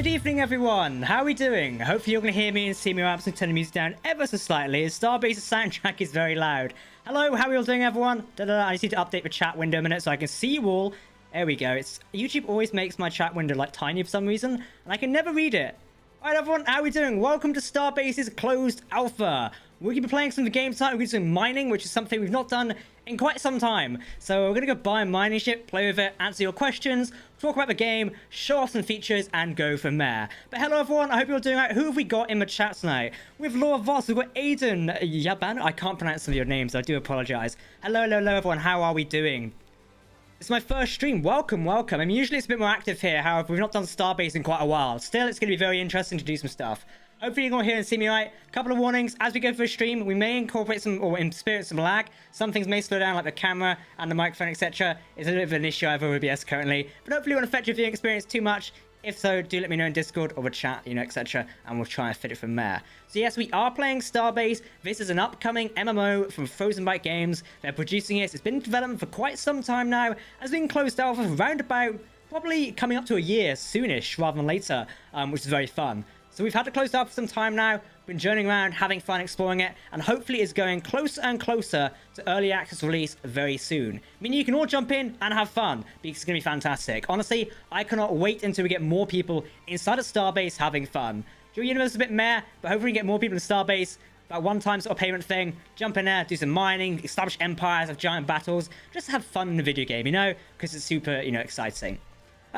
Good evening, everyone. How are we doing? Hopefully you're going to hear me and see me. I'm absolutely turning the music down ever so slightly, as Starbase's soundtrack is very loud. Hello, how are you all doing, everyone? I just need to update the chat window a minute so I can see you all. There we go. YouTube always makes my chat window like tiny for some reason, and I can never read it. Alright, everyone, how are we doing? Welcome to Starbase's closed alpha. We're going to be playing some of the game tonight. We're going to do some mining, which is something we've not done in quite some time. So we're going to go buy a mining ship, play with it, answer your questions, talk about the game, show off some features, and go from there. But hello, everyone. I hope you're doing alright. Who have we got in the chat tonight? With Laura Voss, we've got Aiden Yaban. I can't pronounce some of your names. I do apologize. Hello, everyone. How are we doing? It's my first stream. Welcome. I mean, usually it's a bit more active here. However, we've not done Starbase in quite a while. Still, it's going to be very interesting to do some stuff. Hopefully you're going to hear and see me right. Couple of warnings. As we go through a stream, we may incorporate some, or experience some lag. Some things may slow down, like the camera and the microphone, etc. It's a bit of an issue I have with OBS currently. But hopefully it won't affect your viewing experience too much. If so, do let me know in Discord or the chat, etc. And we'll try and fit it from there. So yes, we are playing Starbase. This is an upcoming MMO from Frozen Byte Games. They're producing it. It's been in development for quite some time now. Has been closed alpha for around about, probably coming up to a year soonish rather than later, which is very fun. So we've had it closed up for some time now, been journeying around, having fun exploring it, and hopefully it's going closer and closer to early access release very soon. I mean, you can all jump in and have fun, because it's going to be fantastic. Honestly, I cannot wait until we get more people inside of Starbase having fun. Your universe is a bit meh, but hopefully we get more people in Starbase. That one-time sort of payment thing, jump in there, do some mining, establish empires, have giant battles, just have fun in the video game, because it's super, exciting.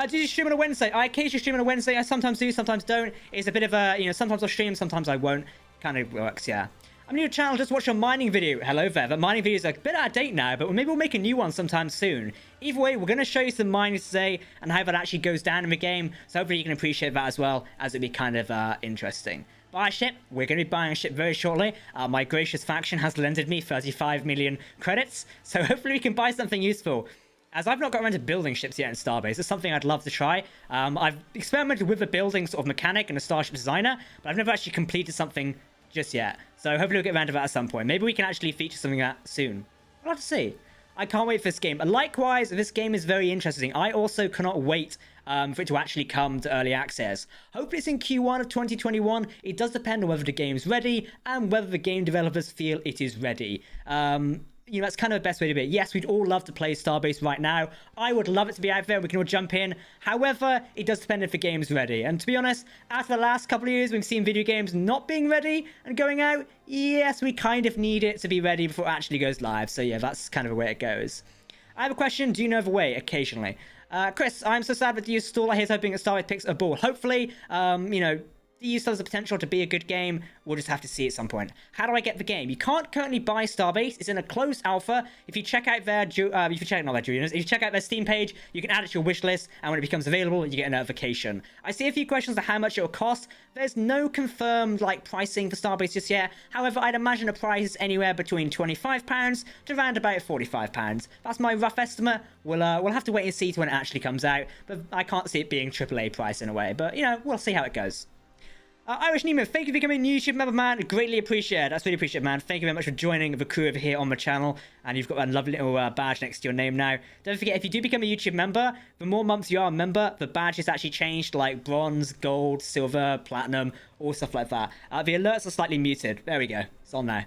Do you stream on a Wednesday? I occasionally stream on a Wednesday. I sometimes do, sometimes don't. It's a bit of a, sometimes I'll stream, sometimes I won't. Kind of works, yeah. I'm new to the channel, just watched a mining video. Hello there. The mining video is a bit out of date now, but maybe we'll make a new one sometime soon. Either way, we're going to show you some mining today and how that actually goes down in the game. So hopefully you can appreciate that as well, as it'd be kind of interesting. Buy a ship. We're going to be buying a ship very shortly. My gracious faction has lended me 35 million credits. So hopefully we can buy something useful. As I've not got around to building ships yet in Starbase, it's something I'd love to try. I've experimented with the building sort of mechanic and a Starship Designer, but I've never actually completed something just yet. So hopefully we'll get around to that at some point. Maybe we can actually feature something like that soon. We'll have to see. I can't wait for this game. Likewise, this game is very interesting. I also cannot wait for it to actually come to early access. Hopefully it's in Q1 of 2021. It does depend on whether the game's ready and whether the game developers feel it is ready. That's kind of the best way to be. Yes, we'd all love to play Starbase right now. I would love it to be out there. We can all jump in. However, it does depend if the game's ready. And to be honest, after the last couple of years, we've seen video games not being ready and going out. Yes, we kind of need it to be ready before it actually goes live. So yeah, that's kind of the way it goes. I have a question. Do you know the way? Occasionally. Chris, I'm so sad that you stall. Here's hoping that Starbase picks a ball. Hopefully, EU still has the potential to be a good game. We'll just have to see at some point. How do I get the game? You can't currently buy Starbase. It's in a closed alpha. If you check out their, if you check out their Steam page, you can add it to your wish list, and when it becomes available, you get a notification. I see a few questions on how much it will cost. There's no confirmed pricing for Starbase just yet. However, I'd imagine the price is anywhere between £25 to around about £45. That's my rough estimate. We'll have to wait and see to when it actually comes out, but I can't see it being AAA price in a way. But we'll see how it goes. Irish Nemo, thank you for becoming a new YouTube member, man. Greatly appreciated. That's really appreciated, man. Thank you very much for joining the crew over here on the channel. And you've got a lovely little badge next to your name now. Don't forget, if you do become a YouTube member, the more months you are a member, the badge is actually changed, like bronze, gold, silver, platinum, all stuff like that. The alerts are slightly muted. There we go. It's on now.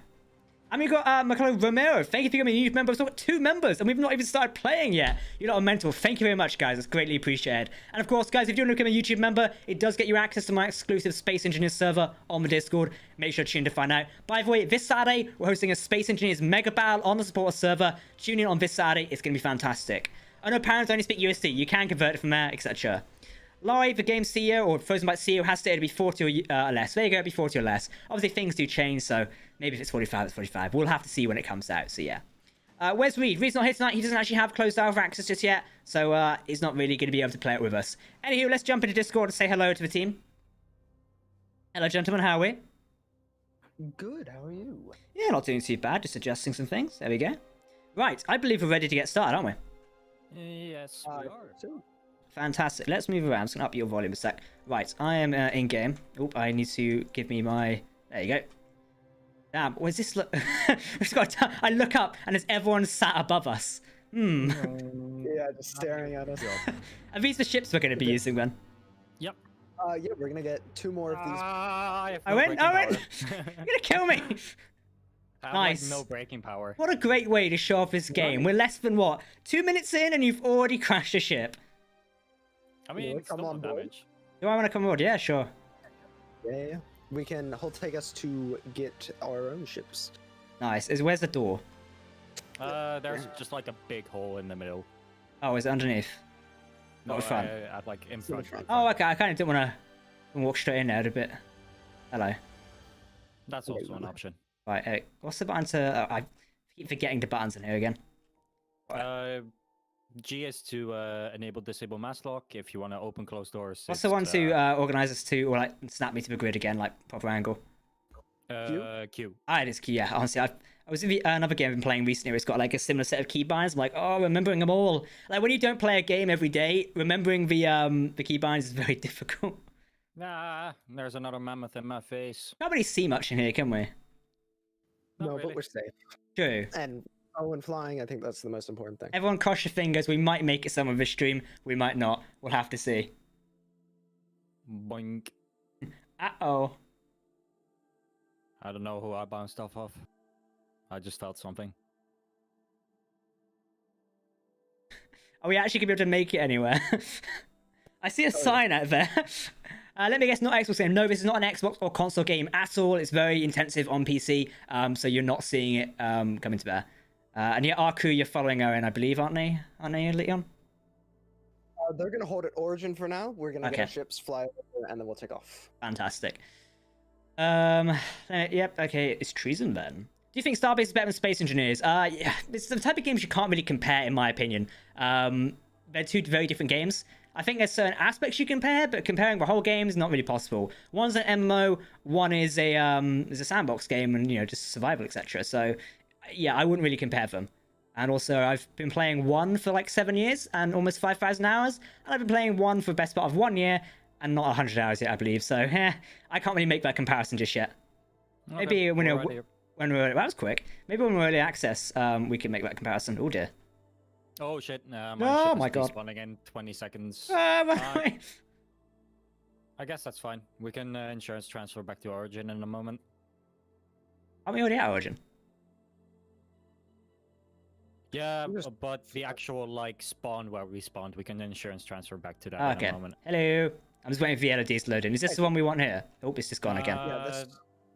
And we've got Macalo Romero. Thank you for becoming a new member. We've got 2 members, and we've not even started playing yet. You're not a mental. Thank you very much, guys. It's greatly appreciated. And of course, guys, if you want to become a YouTube member, it does get you access to my exclusive Space Engineers server on the Discord. Make sure to tune in to find out. By the way, this Saturday, we're hosting a Space Engineers Mega Battle on the supporter server. Tune in on this Saturday. It's going to be fantastic. I know parents only speak USD. You can convert it from there, etc. Live, the game CEO or Frozen Byte CEO has stated to be 40 or less. There you go, be 40 or less. Obviously, things do change, so maybe if it's 45, it's 45. We'll have to see when it comes out, so yeah. Where's Reed? Reed's not here tonight. He doesn't actually have closed alpha access just yet, so he's not really going to be able to play it with us. Anywho, let's jump into Discord and say hello to the team. Hello, gentlemen. How are we? Good. How are you? Yeah, not doing too bad. Just adjusting some things. There we go. Right, I believe we're ready to get started, aren't we? Yes, we are. Too. Fantastic. Let's move around. I'm just going to up your volume a sec. Right, I am in-game. Oh, I need to give me my... There you go. Damn, was this... I look up and there's everyone sat above us. Yeah, just staring at us. Are these the ships we're going to be using then? Yep. Yeah, we're gonna get 2 more of these. I have I no win. braking I win. power. You're gonna kill me. I have Nice. like no braking power. What a great way to show off this game. Nice. We're less than what, 2 minutes in, and you've already crashed a ship. I mean, come still on no board. damage. Do I want to come aboard? Yeah, sure. Yeah. He'll take us to get our own ships. Nice. Where's the door? There's just like a big hole in the middle. Oh, is it underneath? Not in front. At like in front. Oh, okay. I kind of didn't want to walk straight in there a bit. Hello. That's also an option. Right. Hey, what's the button to? I keep forgetting the buttons in here again. G is to enable disable mass lock. If you want to open closed doors. What's the one to organize us to, or like snap me to the grid again, like proper angle? Q. Ah, it is key. Yeah, honestly, I was in another game I've been playing recently. Where it's got like a similar set of keybinds. I'm like, oh, remembering them all. Like when you don't play a game every day, remembering the keybinds is very difficult. Nah, there's another mammoth in my face. Can't really see much in here, can we? Not No, really. but we're safe. True. And when flying, I think that's the most important thing. Everyone cross your fingers. We might make it some of this stream. We might not. We'll have to see. Boink. Uh-oh. I don't know who I bounced off of. I just felt something. Are we actually going to be able to make it anywhere? I see a sign out there. Let me guess, not Xbox game. No, this is not an Xbox or console game at all. It's very intensive on PC, so you're not seeing it coming to bear. And yeah, our crew, you're following Owen, I believe, aren't they? Aren't they, Leon? They're gonna hold at Origin for now. We're gonna get our ships, fly over, and then we'll take off. Fantastic. Yep, okay, it's treason then. Do you think Starbase is better than Space Engineers? Yeah, it's the type of games you can't really compare, in my opinion. They're two very different games. I think there's certain aspects you compare, but comparing the whole game is not really possible. One's an MMO, one is a sandbox game, and just survival, etc. So, yeah, I wouldn't really compare them. And also, I've been playing one for like 7 years and almost 5,000 hours, and I've been playing one for the best part of 1 year and not 100 hours yet, I believe. So, I can't really make that comparison just yet. Okay, Maybe when we're that was quick. Maybe when we're early access, we can make that comparison. Oh dear. Oh shit! Oh my god! Spawning in 20 seconds. I guess that's fine. We can insurance transfer back to Origin in a moment. Are we already at Origin? Yeah, but the actual like spawn where we spawned, we can insurance transfer back to that in a moment. Hello. I'm just waiting for the LEDs to load in. Is this the one we want here? Oh, it's just gone again. Yeah, this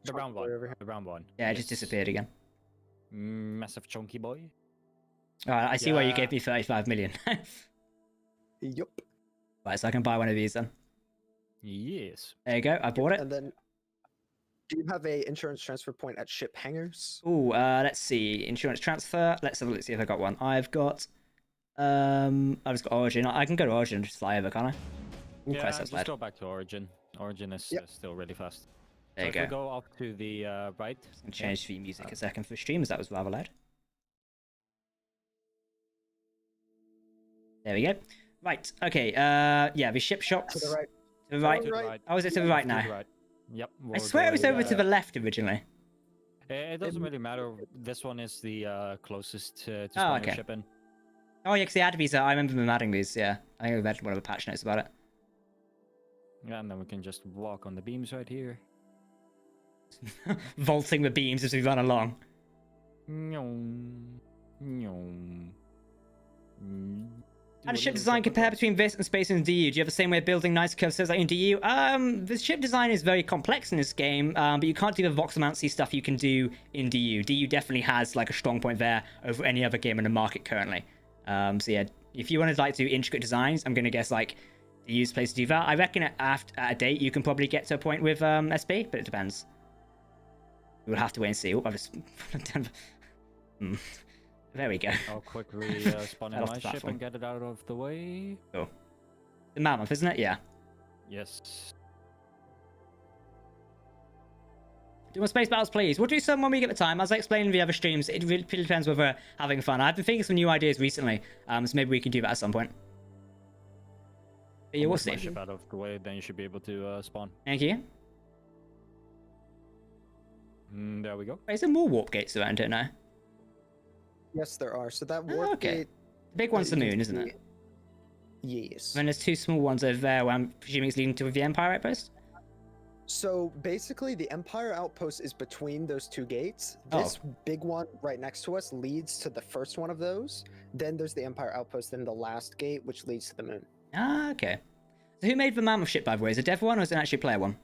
the round one. The round one. Yeah, it just disappeared again. Massive chunky boy. Alright, I see why you gave me 35 million. Yup. Right, so I can buy one of these then. Yes. There you go, I bought it. And then, do you have a insurance transfer point at ship hangars? Ooh, let's see. Insurance transfer. Let's have a look, see if I got one. I've just got Origin. I can go to Origin and just fly over, can't I? Ooh, Yeah, Christ, that's just loud. go back to Origin. Origin is still really fast. There you so if go. we go up to the right. I'm gonna change the music a second for stream, as that was rather loud. There we go. Right, okay, yeah, the ship shops. To the right. To the right. To the right. Oh, is it to the right To now? the right. Yep. I swear it was over to the left originally. It doesn't really matter. This one is the closest to Oh, spawn your okay. ship in. Oh, yeah, because they added these. I remember them adding these, yeah. I think I read one of the patch notes about it. Yeah, and then we can just walk on the beams right here. Vaulting the beams as we run along. Nyong. Nyong. How does ship design compare between this and Space and DU? Do you have the same way of building nice curves like in DU? The ship design is very complex in this game, but you can't do the voxelmancy stuff you can do in DU. DU definitely has like a strong point there over any other game in the market currently. So yeah, if you wanted like to do intricate designs, I'm gonna guess like DU's place to do that. I reckon at a date you can probably get to a point with SB, but it depends. We'll have to wait and see. Oh, I've just... There we go. I'll quickly spawn in Off my the ship platform. and get it out of the way. Cool. The mammoth, isn't it? Yeah. Yes. Do more space battles, please. We'll do some when we get the time. As I explained in the other streams, it really depends whether we're having fun. I've been thinking some new ideas recently, so maybe we can do that at some point. But yeah, we'll Get my see. ship out of the way, then you should be able to spawn. Thank you. There we go. Wait, is there more warp gates around here now? Yes, there are. So that Oh, warp okay. gate. The big one's the that you moon, can isn't see- it? Yes. Then there's 2 small ones over there where I'm presuming it's leading to the Empire Outpost? So basically, the Empire Outpost is between those 2 gates. This big one right next to us leads to the first one of those. Then there's the Empire Outpost, then the last gate, which leads to the moon. Ah, okay. So who made the Mammoth ship, by the way? Is it a dev one or is it actually a player one?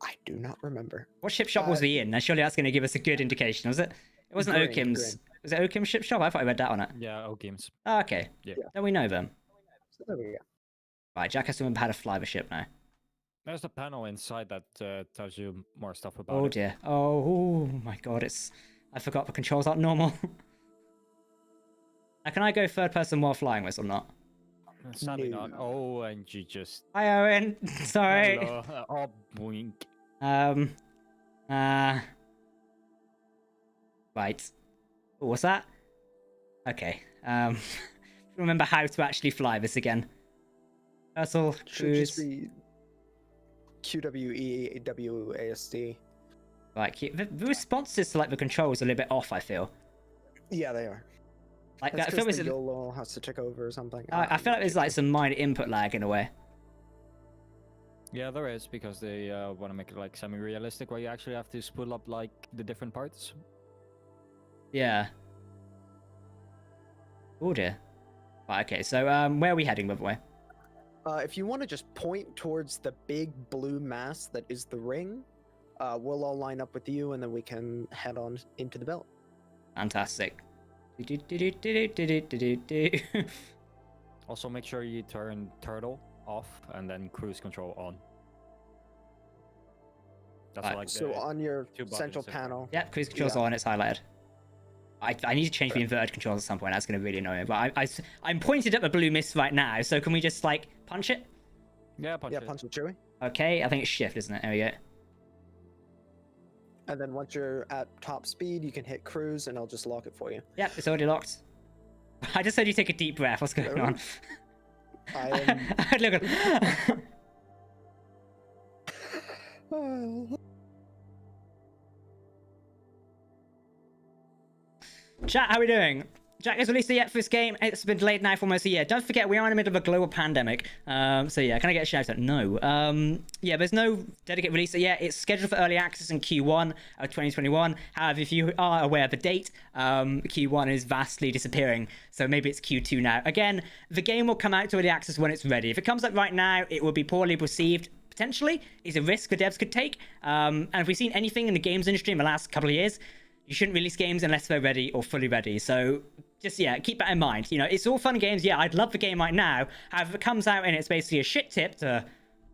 I do not remember. What ship shop was he in? Now, surely that's going to give us a good indication, was it? It wasn't Okim's. Was it Okim's ship shop? I thought I read that on it. Yeah, Okim's. Oh, okay. Yeah. Then we know them. So there we go. Right, Jack has to remember how to fly the ship now. There's a panel inside that tells you more stuff about it. Oh dear. Oh my god, it's... I forgot the controls aren't normal. Now, can I go third person while flying this or not? Sadly not. Oh, and you just... Hi, Owen. Sorry. Hello. Oh, boink. Right. Oh, what's that? Okay. Remember how to actually fly this again. Ursel, Should just be QWEWASD. Right, the responses to like the controls are a little bit off, I feel. Yeah, they are. Like That's I feel the there's YOLO has to take over or something. I feel like there's like some minor input lag in a way. Yeah, there is, because they want to make it like semi-realistic, where you actually have to spool up like the different parts. Yeah. Oh dear. Right, okay, so where are we heading, by the way? If you want to just point towards the big blue mass that is the ring, we'll all line up with you, and then we can head on into the belt. Fantastic. Also, make sure you turn turtle off and then cruise control on. That's Right. like So on your two buttons central there. panel. Yep, cruise controls on, it's highlighted. I need to change the inverted controls at some point, that's going to really annoy me. But I'm pointed at the blue mist right now, so can we just, like, punch it? Yeah, punch it. Punch it, Chewie. Okay, I think it's shift, isn't it? There we go. And then once you're at top speed, you can hit cruise, and I'll just lock it for you. Yep, it's already locked. I just heard you take a deep breath. What's going on? I am... Look at... Chat, how are we doing? Jack has released it yet for this game. It's been delayed now for almost a year. Don't forget, we are in the middle of a global pandemic. So yeah, can I get a shout out? No. Yeah, there's no dedicated release yet. It's scheduled for early access in Q1 of 2021. However, if you are aware of the date, Q1 is vastly disappearing. So maybe it's Q2 now. Again, the game will come out to early access when it's ready. If it comes out right now, it will be poorly received. Potentially, is a risk the devs could take. And if we've seen anything in the games industry in the last couple of years, you shouldn't release games unless they're ready or fully ready. So just, yeah, keep that in mind. You know, it's all fun games. Yeah, I'd love the game right now. However, if it comes out and it's basically a shit tip, to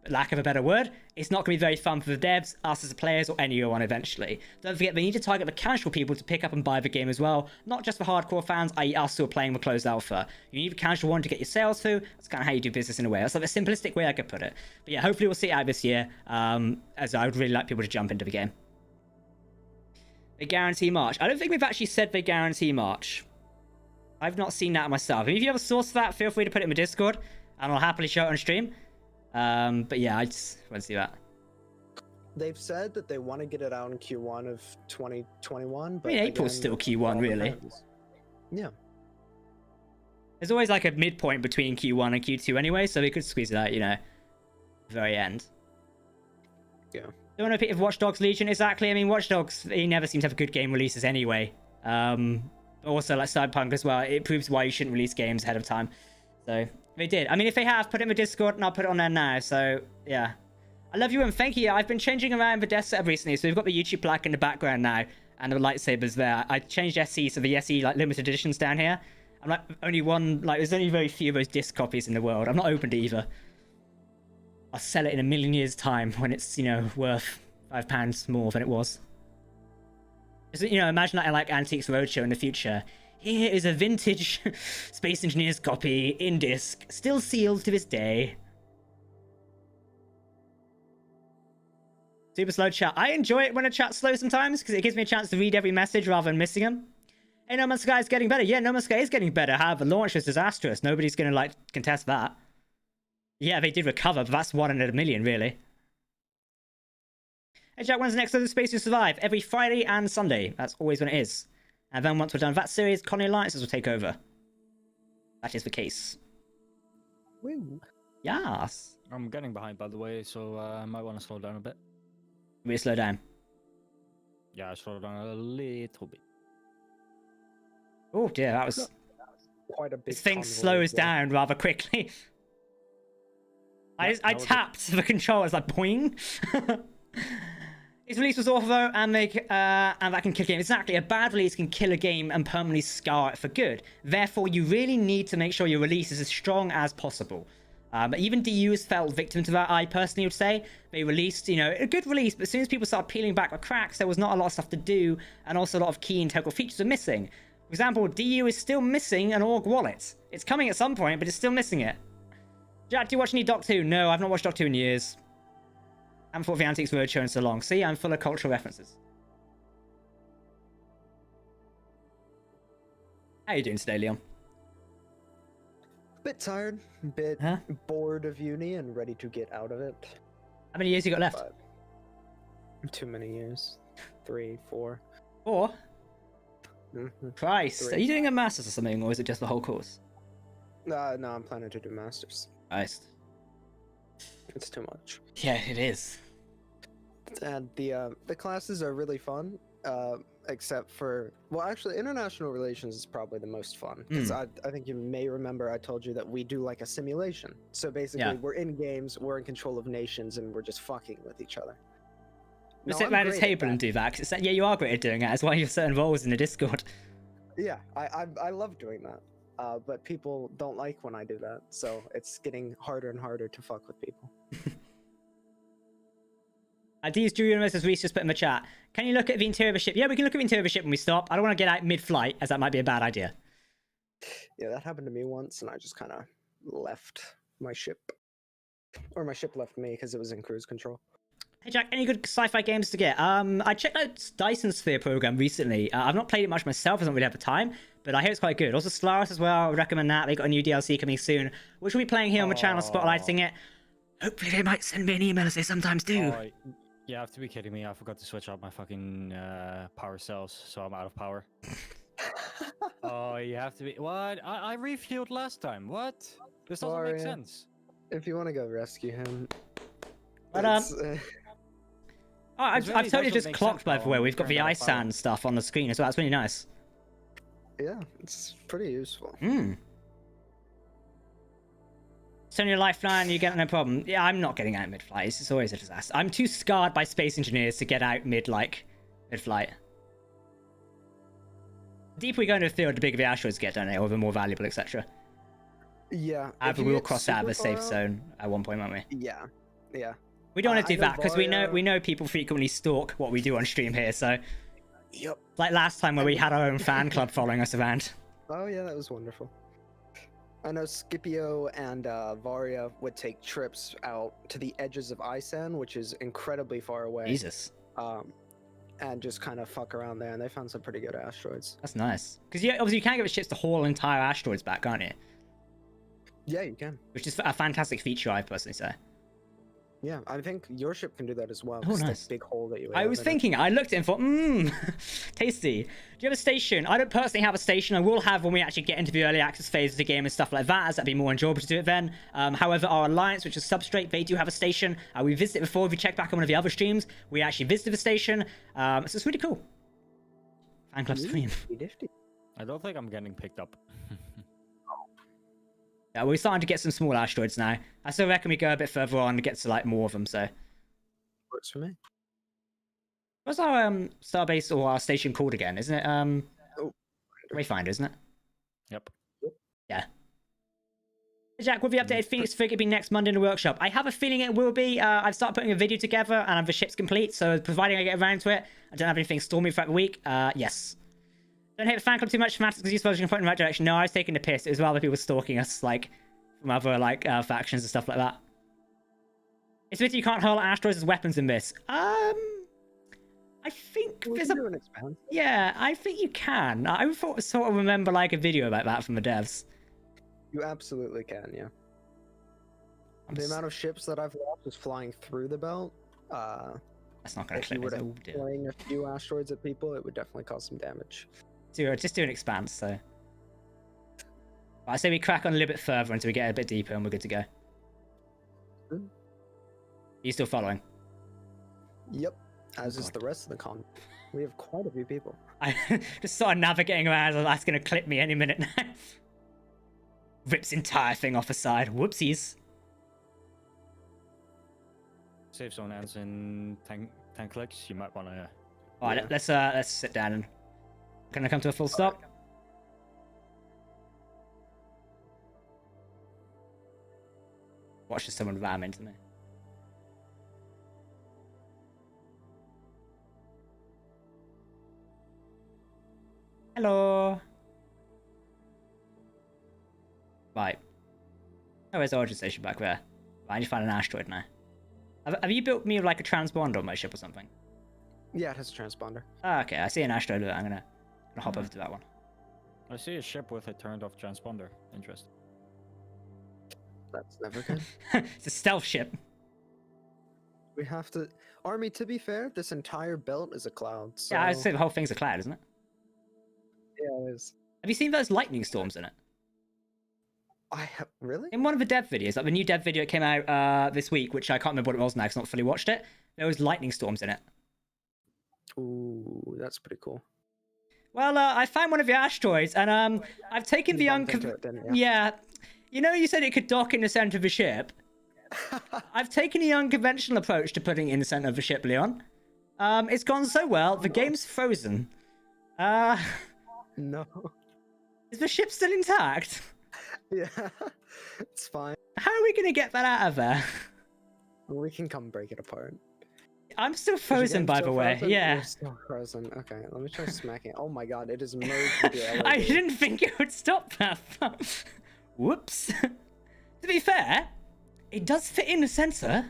lack of a better word, it's not going to be very fun for the devs, us as players, or anyone eventually. Don't forget, they need to target the casual people to pick up and buy the game as well. Not just the hardcore fans, i.e. us who are playing the closed alpha. You need the casual one to get your sales through. That's kind of how you do business in a way. That's like the simplistic way I could put it. But yeah, hopefully we'll see it out this year, as I would really like people to jump into the game. They guarantee March. I don't think we've actually said they guarantee March. I've not seen that myself. If you have a source for that, feel free to put it in the Discord, and I'll happily show it on stream. But yeah, I just want to see that. They've said that they want to get it out in Q1 of 2021. But I mean, April's still Q1, really. Yeah. There's always like a midpoint between Q1 and Q2 anyway, so we could squeeze it out, you know, very end. Yeah. Don't know if Watch Dogs Legion, exactly. I mean, Watch Dogs, they never seem to have good game releases anyway. Also, like Cyberpunk as well, it proves why you shouldn't release games ahead of time. So, they did. I mean, if they have, put it in the Discord, and I'll put it on there now. So, yeah. I love you, and thank you. I've been changing around the desk setup recently, so we've got the YouTube plaque in the background now, and the lightsabers there. I changed SE, so the SE, like, limited editions down here. I'm like, only one, like, there's only very few of those disc copies in the world. I've not opened either. I'll sell it in a million years' time when it's, you know, worth £5 more than it was. Just, you know, imagine that in like Antiques Roadshow in the future. Here is a vintage Space Engineers copy in disc, still sealed to this day. Super slow chat. I enjoy it when a chat's slow sometimes because it gives me a chance to read every message rather than missing them. Hey, No Man's Sky is getting better. Yeah, No Man's Sky is getting better. However, launch was disastrous. Nobody's gonna like contest that. Yeah, they did recover, but that's 1 in a million, really. Hey Jack, when's the next Other Space to Survive? Every Friday and Sunday. That's always when it is. And then once we're done with that series, Colony Alliances will take over. That is the case. Woo. Yes. I'm getting behind, by the way, so I might want to slow down a bit. We slow down. Yeah, slow down a little bit. Oh dear, that was... Quite a big This thing convoy slows as well. down rather quickly. I that was it. tapped the control, it's like boing. Its release was awful though, and that can kill a game. Exactly, a bad release can kill a game and permanently scar it for good. Therefore, you really need to make sure your release is as strong as possible. But even DU has fell victim to that, I personally would say. They released, a good release, but as soon as people started peeling back the cracks, there was not a lot of stuff to do, and also a lot of key integral features were missing. For example, DU is still missing an org wallet. It's coming at some point, but it's still missing it. Jack, do you watch any Doctor Who? No, I've not watched Doctor Who in years. I haven't thought of the Antiques Roadshow in so long. See, I'm full of cultural references. How are you doing today, Leon? Bit tired, bit bored of uni and ready to get out of it. How many years you got left? But too many years. 3, 4. 4? Mm-hmm. Christ. 3. Are you doing a master's or something, or is it just the whole course? No, I'm planning to do masters. Christ. It's too much. Yeah, it is. And the classes are really fun, except for, well, actually, international relations is probably the most fun. Because I think you may remember I told you that we do like a simulation. So basically, we're in games, we're in control of nations, and we're just fucking with each other. We sit around a table and do that. 'Cause yeah, you are great at doing that. That's why you have certain roles in the Discord. Yeah, I love doing that. But people don't like when I do that, so it's getting harder and harder to fuck with people. These Drew Universe Reese just put in the chat. Can you look at the interior of the ship? Yeah, we can look at the interior of the ship when we stop. I don't want to get out mid-flight, as that might be a bad idea. Yeah, that happened to me once, and I just kind of left my ship. Or my ship left me because it was in cruise control. Hey Jack, any good sci-fi games to get? I checked out Dyson Sphere program recently. I've not played it much myself, I don't really have the time, but I hear it's quite good. Also Stellaris as well, I would recommend that. They got a new DLC coming soon, which we'll be playing here on the channel, spotlighting it. Hopefully they might send me an email as they sometimes do. You have to be kidding me. I forgot to switch out my fucking power cells, so I'm out of power. Oh, you have to be... What? I refueled last time. What? This doesn't make sense. If you want to go rescue him... But, I've totally just clocked, by the way. We've got the ice sand stuff on the screen as well. That's really nice. Yeah, it's pretty useful. Turn your lifeline, you get no problem. Yeah, I'm not getting out mid-flight. It's always a disaster. I'm too scarred by space engineers to get out mid-flight. The deeper we go into the field, the bigger the asteroids get, don't they? Or the more valuable, etc. Yeah. But we'll cross out of the safe zone at one point, won't we? Yeah. Yeah. We don't want to do that because we know people frequently stalk what we do on stream here. So, yep. Like last time where we had our own fan club following us around. Oh yeah, that was wonderful. I know Scipio and Varia would take trips out to the edges of Isan, which is incredibly far away. Jesus. And just kind of fuck around there, and they found some pretty good asteroids. That's nice. Because obviously you can't give a ships to haul entire asteroids back, can't you? Yeah, you can. Which is a fantastic feature, I personally say. Yeah, I think your ship can do that as well. Oh, nice. That big hole that you I was thinking, I looked at it and thought, tasty. Do you have a station? I don't personally have a station. I will have when we actually get into the early access phase of the game and stuff like that, as that'd be more enjoyable to do it then. However, our Alliance, which is Substrate, they do have a station. We visited it before. If you check back on one of the other streams, we actually visited the station. So it's really cool. Fan club stream. I don't think I'm getting picked up. Yeah, we're starting to get some small asteroids now. I still reckon we go a bit further on and get to like more of them, so. Works for me. What's our Starbase or our station called again? Isn't it Wayfinder, isn't it? Yep. Yeah. Jack, will the updated Phoenix figure be next Monday in the workshop? I have a feeling it will be. I've started putting a video together and the ship's complete, so providing I get around to it, I don't have anything stormy throughout the week. Yes. Don't hate the fan club too much. Fanatics because you're supposed to point in the right direction. No, I was taking the piss. It was rather people stalking us, like, from other, like, factions and stuff like that. It's weird you can't hurl asteroids as weapons in this. I think there's a... Yeah, I think you can. I sort of remember, like, a video about that from the devs. You absolutely can, yeah. The amount of ships that I've lost is flying through the belt. That's not going to clip. If you were deploying a few asteroids at people, it would definitely cause some damage. Just do an expanse, so. I say we crack on a little bit further until we get a bit deeper and we're good to go. Are you still following? Yep. As is the rest of the con. We have quite a few people. I just sort of navigating around. That's going to clip me any minute now. Rips entire thing off the side. Whoopsies. Safe zone ends in 10 clicks. You might want to. All right, let's sit down and. Can I come to a full stop? Watch someone ram into me. Hello. Right. Oh, where's the origin station back there? Right, I need to find an asteroid now. Have you built me like a transponder on my ship or something? Yeah, it has a transponder. Ah, okay, I see an asteroid. I'm gonna hop over to that one. I see a ship with a turned off transponder. Interesting. That's never good. It's a stealth ship. We have to... Army, to be fair, this entire belt is a cloud, so... Yeah, I'd say the whole thing's a cloud, isn't it? Yeah, it is. Have you seen those lightning storms in it? I have... Really? In one of the dev videos, like the new dev video that came out this week, which I can't remember what it was now because I've not fully watched it, there was lightning storms in it. Ooh, that's pretty cool. Well, I found one of your asteroids, and I've taken the yeah, you know, you said it could dock in the center of the ship. I've taken the unconventional approach to putting it in the center of the ship, Leon. It's gone so well. The game's frozen. No. Is the ship still intact? Yeah, it's fine. How are we gonna get that out of there? We can come break it apart. I'm still frozen, by the way. Yeah. You're still frozen. Okay, let me try smacking. Oh my god, it is merged with the elevator. I didn't think it would stop that. Whoops. To be fair, it does fit in the sensor.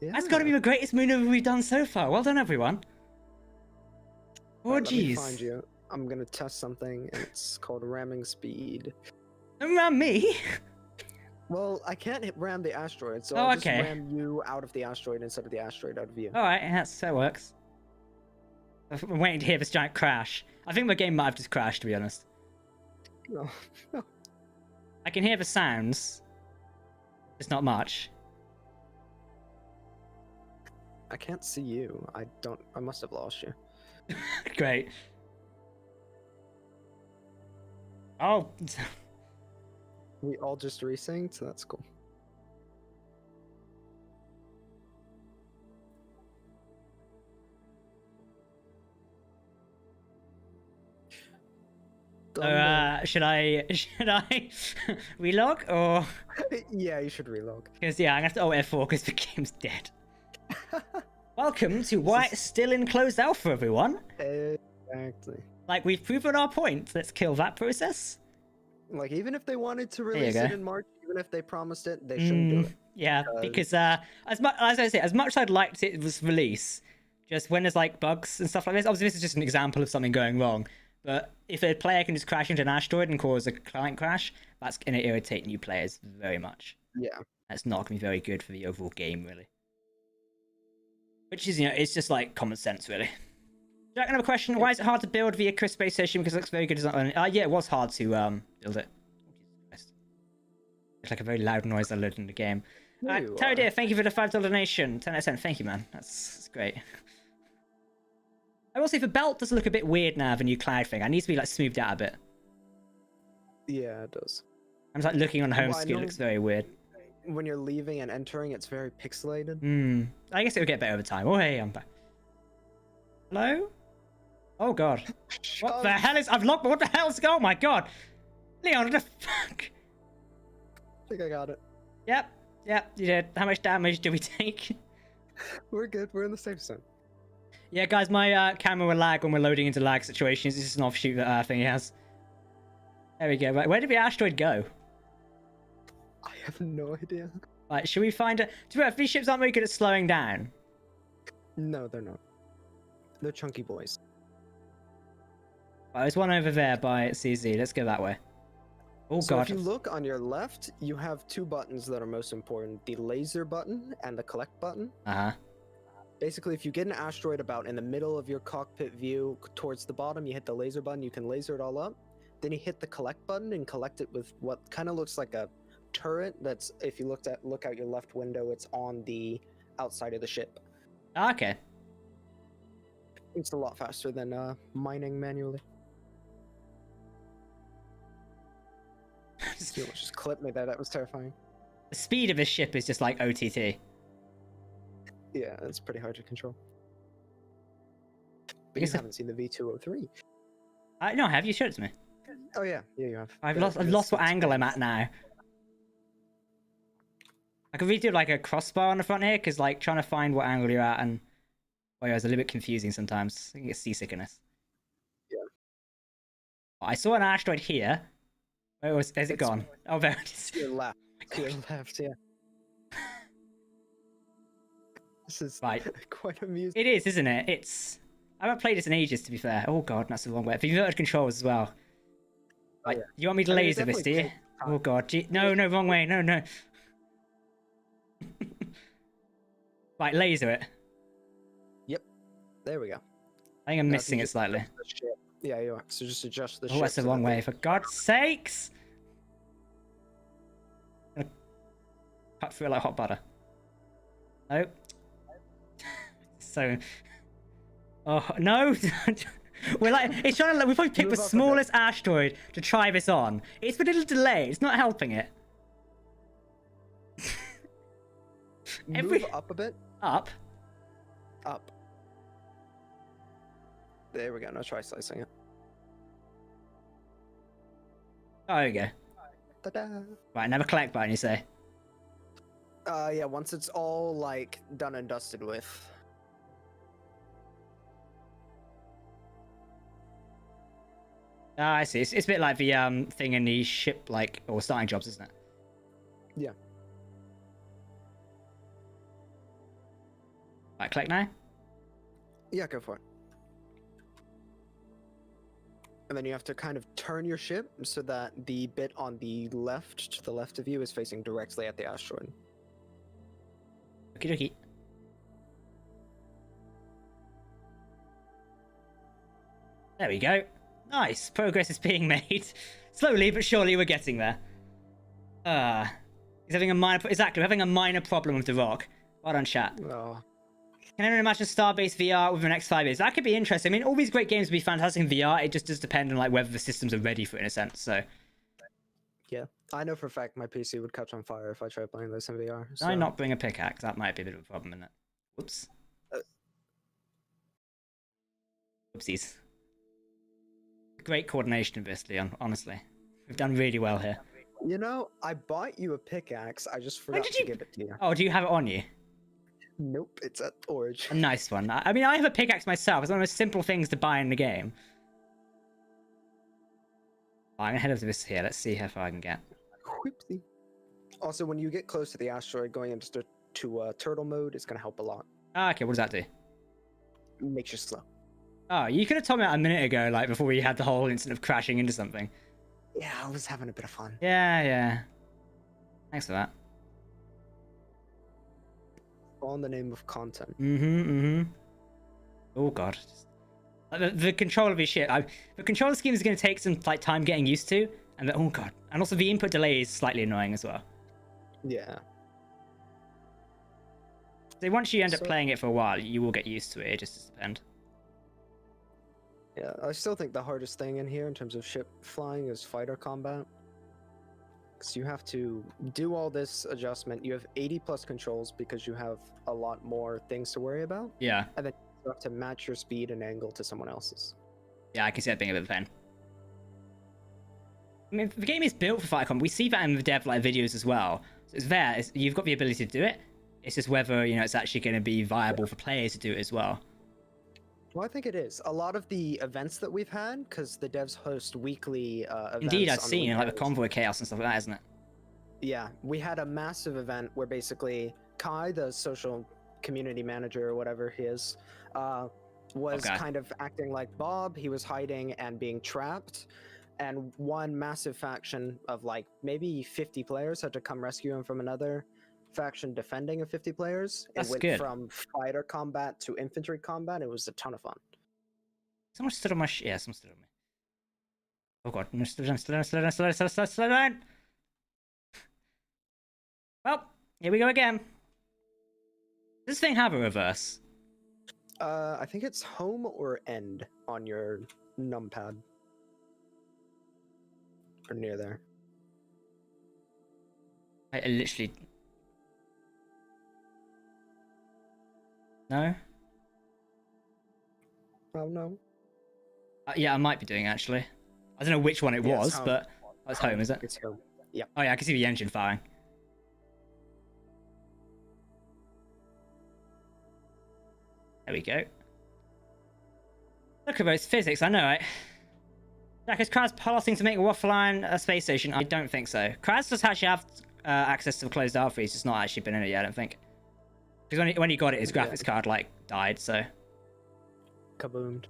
Yeah. That's got to be the greatest maneuver we've done so far. Well done, everyone. Oh, right, jeez. let me find you. I'm gonna test something, and it's called ramming speed. Don't ram me. Well, I can't ram the asteroid, so Oh, I'll just okay. ram you out of the asteroid instead of the asteroid out of you. All right, that works. I'm waiting to hear this giant crash. I think the game might have just crashed, to be honest. No, no. I can hear the sounds. It's not much. I can't see you. I must have lost you. Great. Oh. We all just resynced, so that's cool. Should I relog or? Yeah, you should relog. Because yeah, I'm gonna have to alt F4 because the game's dead. Welcome to why it's still in closed alpha, everyone. Exactly. Like, we've proven our point. Let's kill that process. Like, even if they wanted to release it in March, even if they promised it, they shouldn't do it. Yeah, because as much as I'd liked it was release, just when there's like bugs and stuff like this. Obviously, this is just an example of something going wrong. But if a player can just crash into an asteroid and cause a client crash, that's going to irritate new players very much. Yeah. That's not going to be very good for the overall game, really. Which is, it's just like common sense, really. Jack, another question. Why is it hard to build via Chris Space Station? Because it looks very good design. Yeah, it was hard to build it. It's like a very loud noise I learned in the game. Terry Deer, thank you for the $5 donation. 10 out of 10. Thank you, man. That's great. I will say the belt does look a bit weird now, the new cloud thing. It needs to be like smoothed out a bit. Yeah, it does. I'm just like looking on home screen. It looks very weird. When you're leaving and entering, it's very pixelated. I guess it'll get better over time. Oh, hey, I'm back. Hello? Oh, God. What the hell is... I've locked... What the hell's... Oh, my God. Leon, what the fuck? I think I got it. Yep, you did. How much damage do we take? We're good. We're in the safe zone. Yeah, guys, my camera will lag when we're loading into lag situations. This is an offshoot that thing he has. There we go. Right, where did the asteroid go? I have no idea. Right, should we find it? If these ships aren't very good at slowing down. No, they're not. They're chunky boys. Right, there's one over there by CZ. Let's go that way. Oh, so God. if you look on your left, you have two buttons that are most important. The laser button and the collect button. Uh-huh. Basically, if you get an asteroid about in the middle of your cockpit view towards the bottom, you hit the laser button, you can laser it all up. Then you hit the collect button and collect it with what kind of looks like a turret. That's if you look out your left window, it's on the outside of the ship. Okay. It's a lot faster than mining manually. You almost just clipped me there. That was terrifying. The speed of this ship is just like OTT. Yeah, it's pretty hard to control. But you guess haven't seen the V203. No, have you? Showed it to me. Oh yeah, you have. I've Yeah, lost what it's angle I'm great. at now. I could redo like a crossbar on the front here, because like trying to find what angle you're at and well, it's a little bit confusing sometimes. I can get seasick in this. Yeah. I saw an asteroid here. Where was? Has it It's- gone? Oh, there it is. To your left. To your left, yeah. This is Right. quite amusing. It is, isn't it? It's. I haven't played this in ages, to be fair. Oh god, that's the wrong way. For inverted controls as well. Oh, Like, yeah. you want me to I mean, it laser this, do you? definitely takes time. Oh god, no, no, wrong way, no, no. Right, laser it. There we go. I think I'm Now if you missing it just slightly. adjust the ship- Yeah, you are. So just adjust the Oh, ship. that's the so wrong that way, for God's sakes! Cut through it like hot butter. Nope. So. Oh, no! We're like, it's trying to, we've probably picked the Move up a bit. smallest asteroid to try this on. It's been a little delay, it's not helping it. Move up a bit. Up? Up. There we go. Now try slicing it. Oh, there we go. Ta-da! Right, never collect button, you say? Yeah, once it's all, like, done and dusted with. Ah, I see. It's a bit like the thing in the ship, like, or starting jobs, isn't it? Yeah. Right, collect now? Yeah, go for it. And then you have to kind of turn your ship so that the bit on the left, to the left of you, is facing directly at the asteroid. Okie dokie. There we go. Nice. Progress is being made. Slowly but surely we're getting there. He's having a minor... Exactly, we're having a minor problem with the rock. Well done, chat. Oh, Can anyone imagine Starbase VR within the next 5 years? That could be interesting. I mean, all these great games would be fantastic in VR. It just does depend on like whether the systems are ready for it in a sense. So yeah. I know for a fact my PC would catch on fire if I tried playing this in VR. Did I not bring a pickaxe? That might be a bit of a problem, isn't it? Whoops. Oopsies. Great coordination of this, Leon, honestly. We've done really well here. You know, I bought you a pickaxe. I just forgot did to you- give it to you. Oh, do you have it on you? Nope, it's at A Origin. nice one. I mean, I have a pickaxe myself. It's one of the most simple things to buy in the game. I'm gonna head over to this here. Let's see how far I can get. Whoopsie. Also, when you get close to the asteroid, going into turtle mode is going to help a lot. Ah, okay, what does that do? Makes you slow. Oh, you could have told me that a minute ago, like before we had the whole incident of crashing into something. Yeah, I was having a bit of fun. Yeah, yeah. Thanks for that. All in the name of content. Oh god. The control of his shit. The control scheme is going to take some like time getting used to, and oh god, and also the input delay is slightly annoying as well. Yeah. So once you end up So- playing it for a while, you will get used to it. It just does depend. Yeah, I still think the hardest thing in here in terms of ship flying is fighter combat. Because you have to do all this adjustment. You have 80 plus controls because you have a lot more things to worry about. Yeah, You have to match your speed and angle to someone else's. yeah, I can see that being a bit of a pain. I mean, the game is built for fighter combat. We see that in the dev like videos as well. So it's there. You've got the ability to do it. It's just whether it's actually going to be viable for players to do it as well. Well, I think it is. A lot of the events that we've had, because the devs host weekly events. Indeed, I've on the seen like the weekends. convoy chaos and stuff like that, isn't it? Yeah, we had a massive event where basically Kai, the social community manager or whatever he is, was Okay. kind of acting like Bob. He was hiding and being trapped. And one massive faction of like maybe 50 players had to come rescue him from another faction defending of 50 players. That's it went good. from fighter combat to infantry combat. It was a ton of fun. Someone stood on my yeah, someone stood on me. Oh god, no, slow down, slow down, slow down, slow down, slow down. Well, here we go again. Does this thing have a reverse? I think it's home or end on your numpad. Or near there. I literally... No? Oh no. Yeah, I might be doing actually. I don't know which one it Yeah, it's was, home. but that's home, is it? It's home. Yeah. Oh yeah, I can see the engine firing. There we go. Look at those physics, I know, right? Jack, is Kraz plotting to make Waffleline a space station? I don't think so. Kraz does actually have access to the closed alpha, he's just not actually been in it yet, I don't think. Because when he got it, his graphics card, like, died, so... Kaboomed.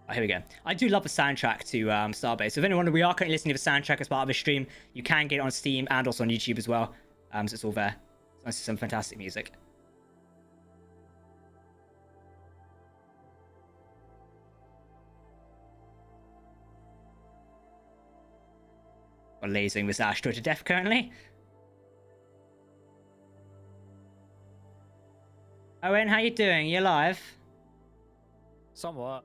Oh, here we go. I do love the soundtrack to Starbase. So if anyone, we are currently listening to the soundtrack as part of the stream. You can get it on Steam and also on YouTube as well. So it's all there. It's nice to see some fantastic music. We're lasering this asteroid to death currently. Owen, how you doing? You alive? Somewhat.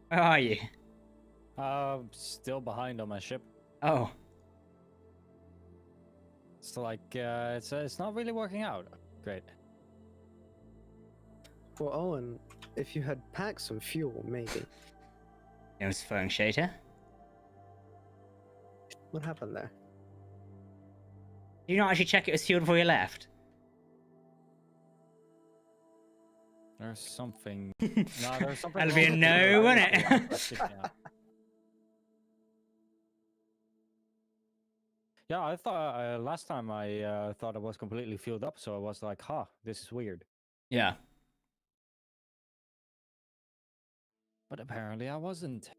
Where are you? Still behind on my ship. Oh. It's like, it's not really working out. Great. Well, Owen, if you had packed some fuel, maybe. It was throwing shade here. What happened there? Did you not actually check it was fueled before you left? There's something. No, there's something. That'll be a no, won't it? Yeah, I thought last time I thought it was completely filled up, so I was like, "Huh, this is weird." Yeah. But apparently, I wasn't.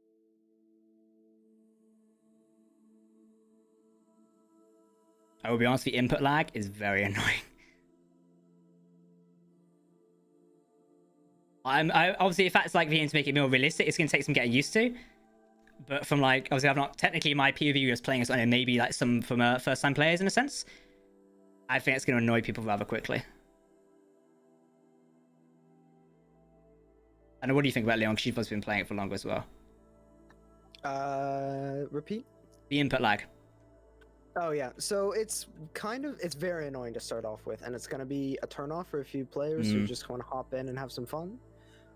I will be honest, the input lag is very annoying. I obviously, if that's like the aim to make it more realistic, it's going to take some getting used to. But from like, obviously, I've not technically my POV was playing as on maybe like some from first-time players in a sense. I think it's going to annoy people rather quickly. And what do you think about Leon? Because you've been playing it for longer as well. Repeat? The input lag. Oh yeah, so it's very annoying to start off with, and it's gonna be a turnoff for a few players who just want to hop in and have some fun.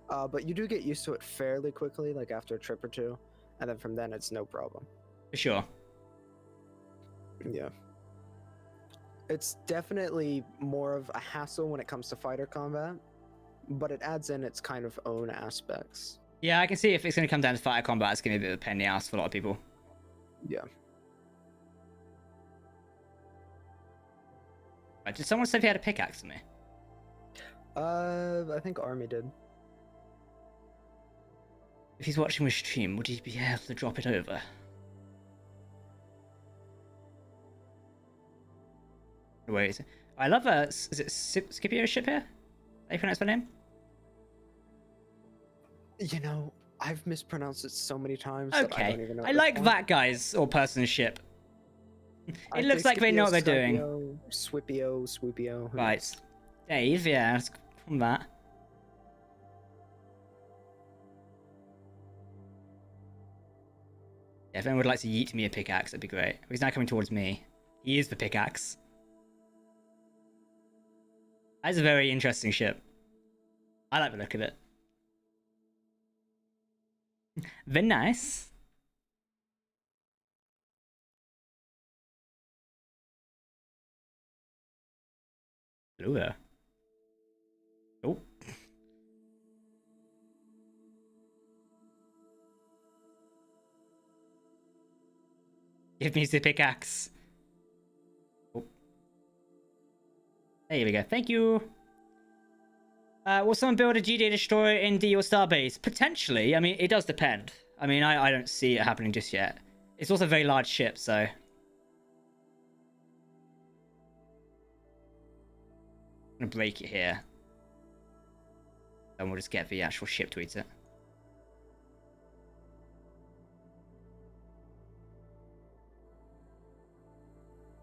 But you do get used to it fairly quickly, like after a trip or two, and then from then it's no problem. For sure. Yeah. It's definitely more of a hassle when it comes to fighter combat, but it adds in its kind of own aspects. Yeah, I can see if it's going to come down to fighter combat, it's going to be a bit of a pain in the ass for a lot of people. Yeah. Right, did someone say if he had a pickaxe for me? I think Army did. If he's watching my stream, would he be able to drop it over? Wait, is it? I love is it Scipio's ship here? How you pronounce my name? You know, I've mispronounced it so many times. Okay, that I don't even know I like that guy's or person's ship. It looks like they know what they're doing. Swipio, Swoopio. Right, Dave, yeah, let's from that. Yeah, if anyone would like to yeet me a pickaxe, that'd be great. He's now coming towards me. He is the pickaxe. That's a very interesting ship. I like the look of it. Very nice. Hello there. Oh. Give me the pickaxe. Oh. There we go. Thank you. Will someone build a GD destroyer in D or Starbase? Potentially. I mean, it does depend. I mean, I don't see it happening just yet. It's also a very large ship, so... I'm gonna break it here. Then we'll just get the actual ship to eat it.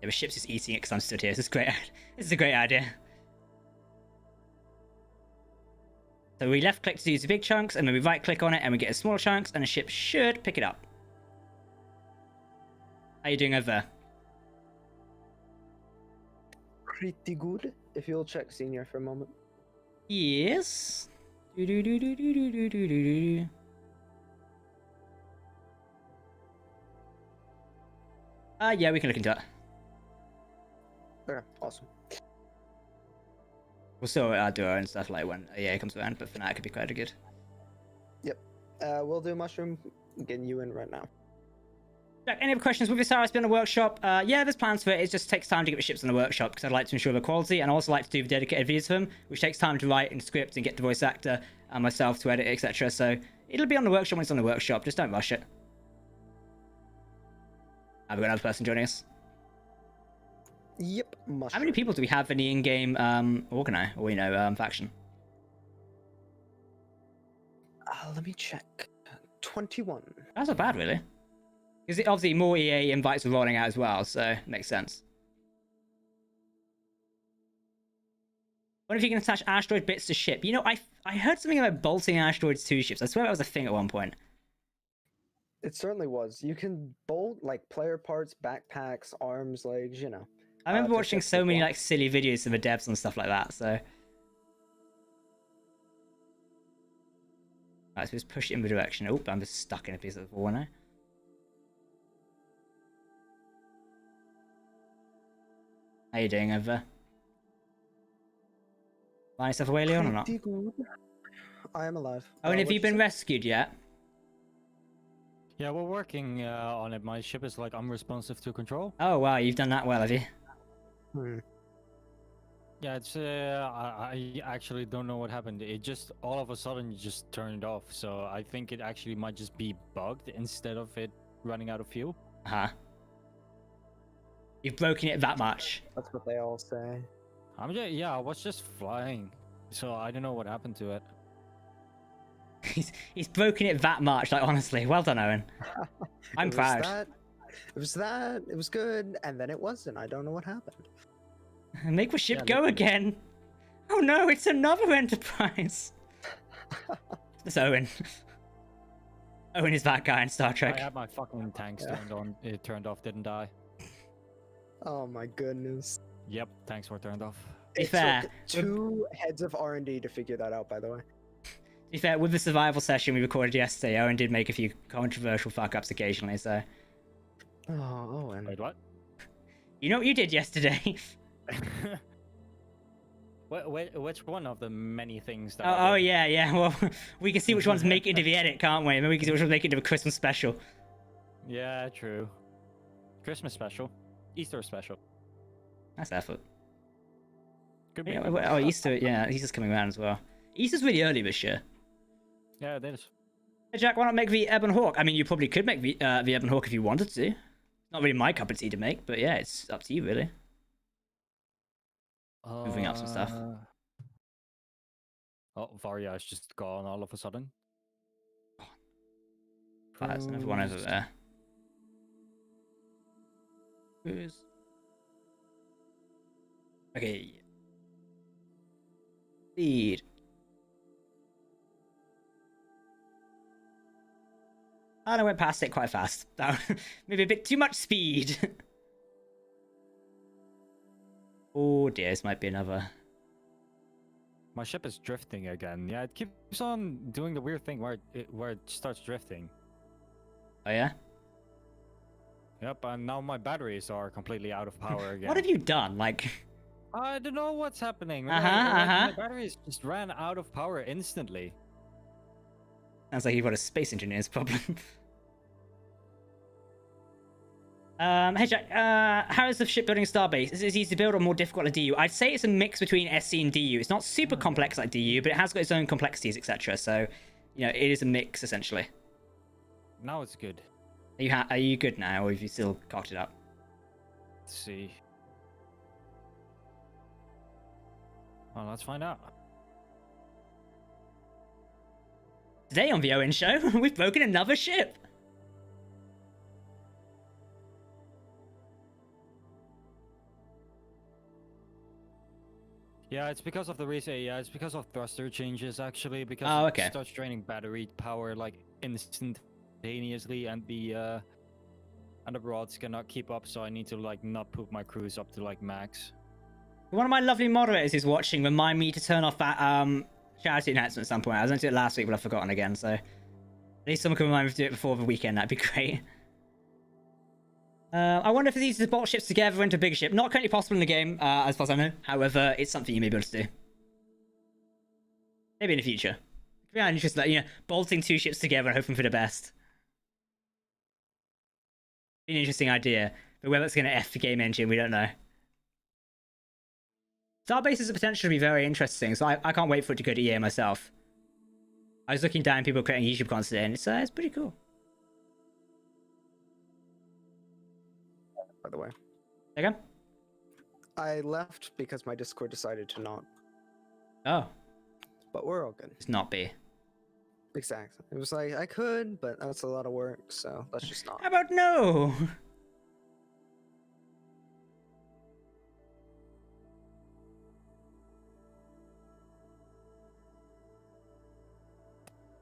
The ship's just eating it because I'm stood here. This is great. This is a great idea. So we left click to use the big chunks, and then we right click on it and we get a smaller chunks, and the ship should pick it up. How you doing over there? Pretty good. If you'll check senior for a moment. Yes. Do-do-do-do-do-do-do-do-do. Yeah, we can look into it. Okay, awesome. We'll still do our own stuff like when EA comes around, but for now it could be quite good. Yep. We'll do mushroom. Getting you in right now. Jack, any other questions with this RSP on the workshop? Yeah, there's plans for it. It just takes time to get the ships in the workshop because I'd like to ensure the quality, and I also like to do the dedicated videos for them, which takes time to write and script and get the voice actor and myself to edit, etc. So it'll be on the workshop when it's on the workshop. Just don't rush it. Have we got another person joining us? Yep. Mushroom. How many people do we have in the in-game organize or faction? Let me check. 21. That's not bad, really. Because obviously more EA invites are rolling out as well, so makes sense. What if you can attach asteroid bits to ship? You know, I heard something about bolting asteroids to ships. I swear that was a thing at one point. It certainly was. You can bolt like player parts, backpacks, arms, legs, you know. I remember to watching ships so as many well. like silly videos of the devs and stuff like that, so. Alright, so just push it in the direction. Oh, I'm just stuck in a piece of the wall now. How you doing over there? Find yourself away, Leon, or not? Pretty good. I am alive. Oh, and have you what'd been say? rescued yet? Yeah, we're working on it. My ship is like unresponsive to control. Oh, wow, you've done that well, have you? Yeah, it's I actually don't know what happened. It just all of a sudden just turned off. So I think it actually might just be bugged instead of it running out of fuel. Uh-huh. You've broken it that much. That's what they all say. I was just flying, so I don't know what happened to it. He's broken it that much, like honestly. Well done, Owen. I'm proud. It was that. It was good, and then it wasn't. I don't know what happened. Make the ship Yeah, go look- again. Oh no, it's another Enterprise. It's Owen. Owen is that guy in Star I Trek. had my fucking tanks turned on. It turned off, didn't die. Oh my goodness. Yep, tanks were turned off. To be It fair, took 2 heads of R&D to figure that out, by the way. To be fair, with the survival session we recorded yesterday, Owen did make a few controversial fuck-ups occasionally, so... Oh, and Wait, what? You know what you did yesterday? Which one of the many things that? Oh, yeah, well, we can see which ones make it into the edit, can't we? Maybe we can see which ones make it into a Christmas special. Yeah, true. Christmas special, Easter special. That's effort. Could be. Yeah, oh, Easter, yeah, Easter's coming around as well. Easter's really early this year. Yeah, it is. Hey, Jack, why not make the Ebon Hawk? I mean, you probably could make the Ebon Hawk if you wanted to. Not really my cup of tea to make, but yeah, it's up to you, really. Moving up some stuff. Oh, Varya is just gone all of a sudden. Oh, there's another one over there. Who's... Okay. Speed. And I went past it quite fast. Maybe a bit too much speed. Oh dear, this might be another. My ship is drifting again. Yeah, it keeps on doing the weird thing where it starts drifting. Oh yeah? Yep, and now my batteries are completely out of power again. What have you done? Like... I don't know what's happening. Uh-huh. My batteries just ran out of power instantly. Sounds like you've got a space engineer's problem. Hey Jack, how is the shipbuilding Starbase? Is it easy to build or more difficult like DU? I'd say it's a mix between SC and DU. It's not super complex like DU, but it has got its own complexities, etc. So, you know, it is a mix essentially. Now it's good. Are you good now, or have you still cocked it up? Let's see. Well, let's find out. Today on the Owen Show, we've broken another ship. Yeah, it's because of the reset. Yeah, it's because of thruster changes actually. Because Oh, it okay. starts draining battery power like instantaneously, and the rods cannot keep up. So I need to like not put my cruise up to like max. One of my lovely moderators is watching. Remind me to turn off that charity announcement at some point. I was going to do it last week, but I've forgotten again. So at least someone can remind me to do it before the weekend. That'd be great. I wonder if these bolt ships together into a bigger ship. Not currently possible in the game, as far as I know. However, it's something you may be able to do. Maybe in the future. Yeah, I'm just like, you know, bolting two ships together and hoping for the best. Be an interesting idea, but whether it's going to F the game engine, we don't know. Starbase has the potential to be very interesting, so I can't wait for it to go to EA myself. I was looking down people creating YouTube content, and it's pretty cool. By the way, Again? I left because my Discord decided to not. Oh, But we're all good. it's not B. Exactly. It was like I could, but that's a lot of work, so let's just not. How about no?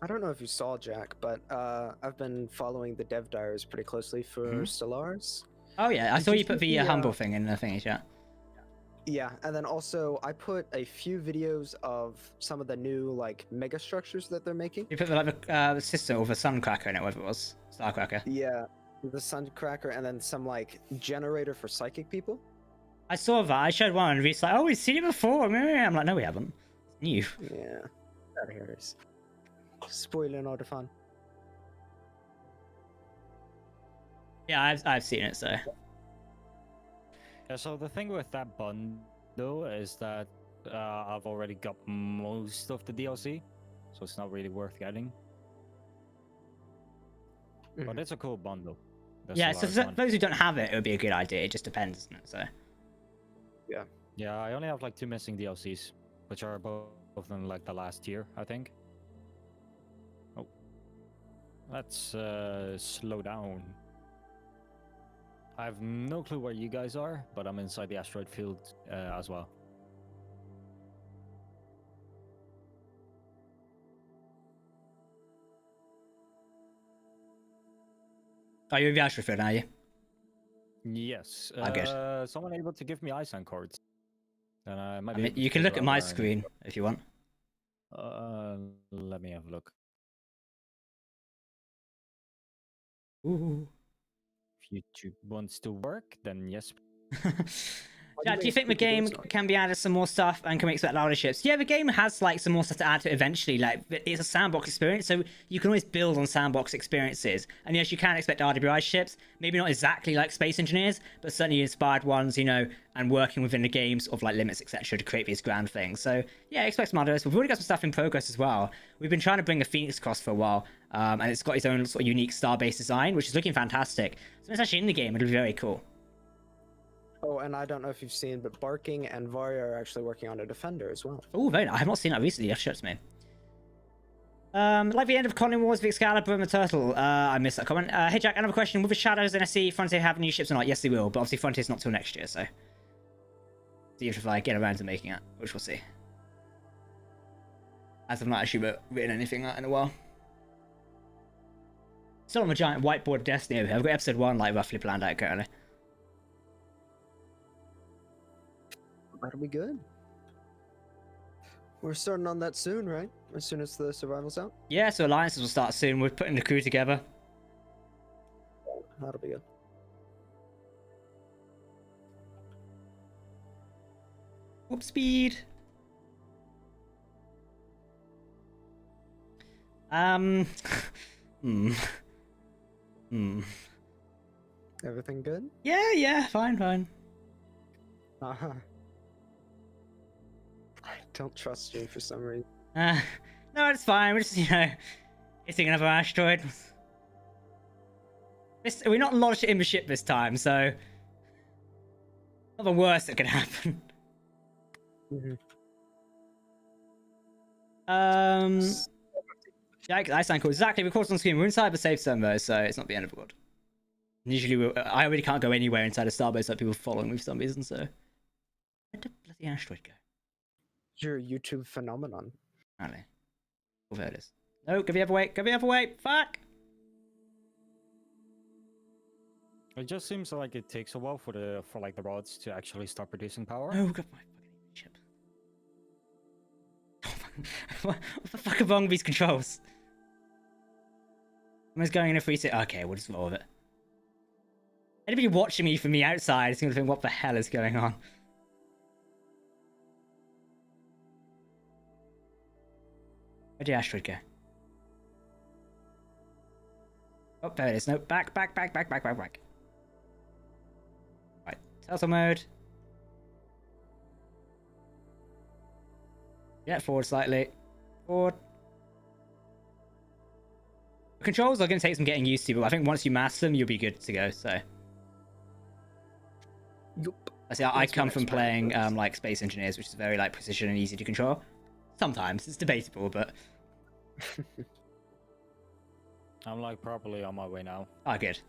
I don't know if you saw, Jack, but I've been following the dev diaries pretty closely for Stellaris. Oh yeah, I Did saw you you put see the the, humble thing in the thingy chat. Yeah, and then also I put a few videos of some of the new like mega structures that they're making. You put the system or the sun cracker in it, whatever it was. Star cracker. Yeah, the sun cracker, and then some like generator for psychic people. I saw that. I showed one, and Reed's like, "Oh, we've seen it before." I'm like, "No, we haven't. It's new." Yeah, out of here is spoiling all the fun. Yeah, I've seen it. So Yeah. So the thing with that bundle is that I've already got most of the DLC, so it's not really worth getting. But it's a cool bundle. That's yeah, the so large for one. those who don't have it, it would be a good idea. It just depends, isn't it? So Yeah, I only have like 2 missing DLCs, which are both of them like the last tier, I think. Oh, let's slow down. I have no clue where you guys are, but I'm inside the asteroid field as well. are you in the asteroid field, are you? Yes. Ah, good. Someone able to give me ISAN cards? Then I might I be mean, able to you can figure look at out my where I screen need if you want. to- let me have a look. Ooh. If YouTube wants to work, then yes. Yeah, do you think the game can be added some more stuff and can we expect larger ships? Yeah, the game has like some more stuff to add to it eventually. Like it's a sandbox experience, so you can always build on sandbox experiences. And yes, you can expect RWI ships, maybe not exactly like Space Engineers, but certainly inspired ones, you know, and working within the games of like limits, etc., to create these grand things. So yeah, expect some others. We've already got some stuff in progress as well. We've been trying to bring the Phoenix across for a while, and it's got its own sort of unique Starbase design, which is looking fantastic. So it's actually in the game. It'll be very cool. Oh, and I don't know if you've seen, but Barking and Varya are actually working on a Defender as well. Oh, very nice. I have not seen that recently. That shirts me. Like the end of Colony Wars with Excalibur and the Turtle. I missed that comment. Hey Jack, another question. Will the Shadows and SC Frontier have new ships or not? Yes, they will, but obviously Frontier's not till next year, so see if I get around to making it, which we'll see. As I've not actually written anything out in a while. Still on the giant whiteboard of Destiny over here. I've got episode 1 like roughly planned out currently. That'll be good. We're starting on that soon, right? As soon as the survival's out. Yeah, so alliances will start soon. We're putting the crew together. That'll be good. Warp speed. Everything good? Yeah, fine. Uh-huh. I don't trust you for some reason. No, it's fine. We're just, you know, hitting another asteroid. We're not lodged in the ship this time, so not the worst that could happen. Yeah, I sound cool. Exactly, we're caught on screen. We're inside the safe zone though, so it's not the end of the world. Usually, I already can't go anywhere inside a Starbase that people following me for some reason. So, where did the bloody asteroid go? You're a YouTube phenomenon. Apparently. Oh, there it is. No, go the other way. Go the other way. Fuck! It just seems like it takes a while for the rods to actually start producing power. Oh, God, my fucking ship. What the fuck are wrong with these controls? Someone's going in a free sit. Okay, we'll just roll with it. Anybody watching me from the outside is going to think, what the hell is going on? Where'd the asteroid go? Oh, there it is. No, back. Right, turtle mode. Yeah, forward slightly. Forward. The controls are going to take some getting used to, but I think once you master them, you'll be good to go, so. Yup. I see, I come from playing, like, Space Engineers, which is very, like, precision and easy to control. Sometimes. It's debatable, but... I'm, like, properly on my way now. Ah, good.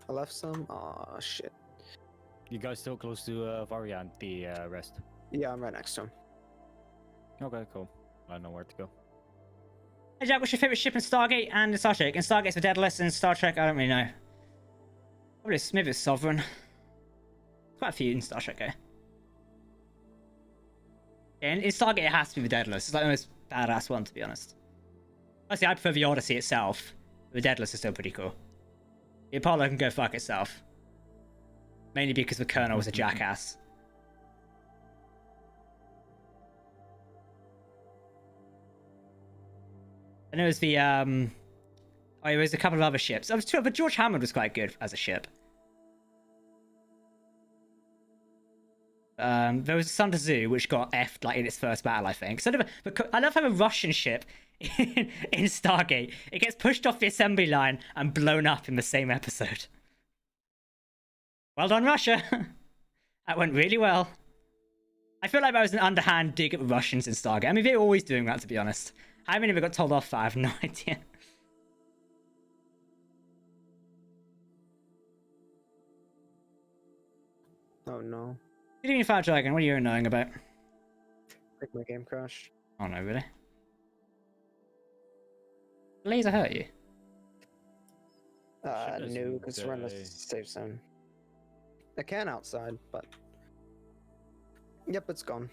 I left some. Aw, shit. You guys still close to Variant, the rest? Yeah, I'm right next to him. Okay, cool. I know where to go. Hey Jack, what's your favourite ship in Stargate and in Star Trek? In Stargate's the Daedalus, and Star Trek, I don't really know. Probably maybe it's Sovereign. Quite a few in Star Trek, eh? Yeah, in Stargate it has to be the Daedalus. It's like the most badass one, to be honest. Honestly, I prefer the Odyssey itself. The Daedalus is still pretty cool. The Apollo can go fuck itself. Mainly because the Colonel was a jackass. And there was the, oh, there was a couple of other ships. But George Hammond was quite good as a ship. There was Sun Tzu, which got effed like in its first battle, I think. So I love how a Russian ship in Stargate, it gets pushed off the assembly line and blown up in the same episode. Well done, Russia. That went really well. I feel like that was an underhand dig at the Russians in Stargate. I mean, they're always doing that, to be honest. How many of them got told off? I have no idea. Oh no. Good evening, Fire Dragon. What are you annoying about? I think my game crashed. Oh no, really? Laser hurt you? No, because we're in the safe zone. I can outside, but... Yep, it's gone.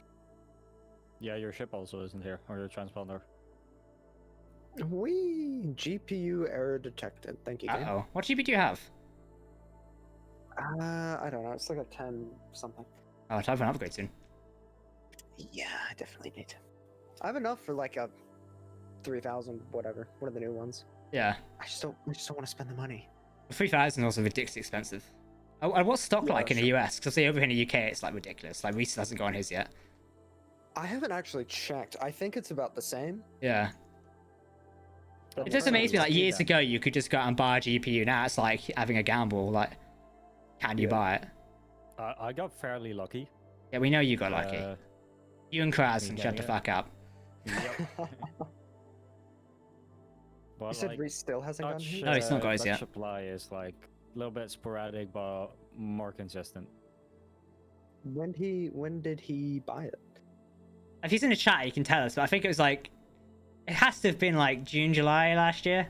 Yeah, your ship also isn't here, or your transponder. Wee! GPU error detected. Thank you, game. Uh-oh. What GP do you have? I don't know. It's like a 10 something. Oh, time for an upgrade soon. Yeah, I definitely need to. I have enough for like a 3,000 whatever. One of the new ones. Yeah. I just don't want to spend the money. 3,000 is also ridiculously expensive. Oh, and what's stock like in the US? Because I see over here in the UK, it's like ridiculous. Like Reese hasn't got on his yet. I haven't actually checked. I think it's about the same. Yeah. But It just amazed me, like do years that. ago, you could just go out and buy a GPU. Now it's like having a gamble. Like, can you buy it? I got fairly lucky. Yeah, we know you got lucky. You and Kraz and shut the it. fuck up. Yep. But You said like, Reese still hasn't gotten Dutch, his? No, it's not got his Dutch yet. supply is like a little bit sporadic, but more consistent. When did he buy it? If he's in the chat, he can tell us. But I think it was like, it has to have been like June, July last year.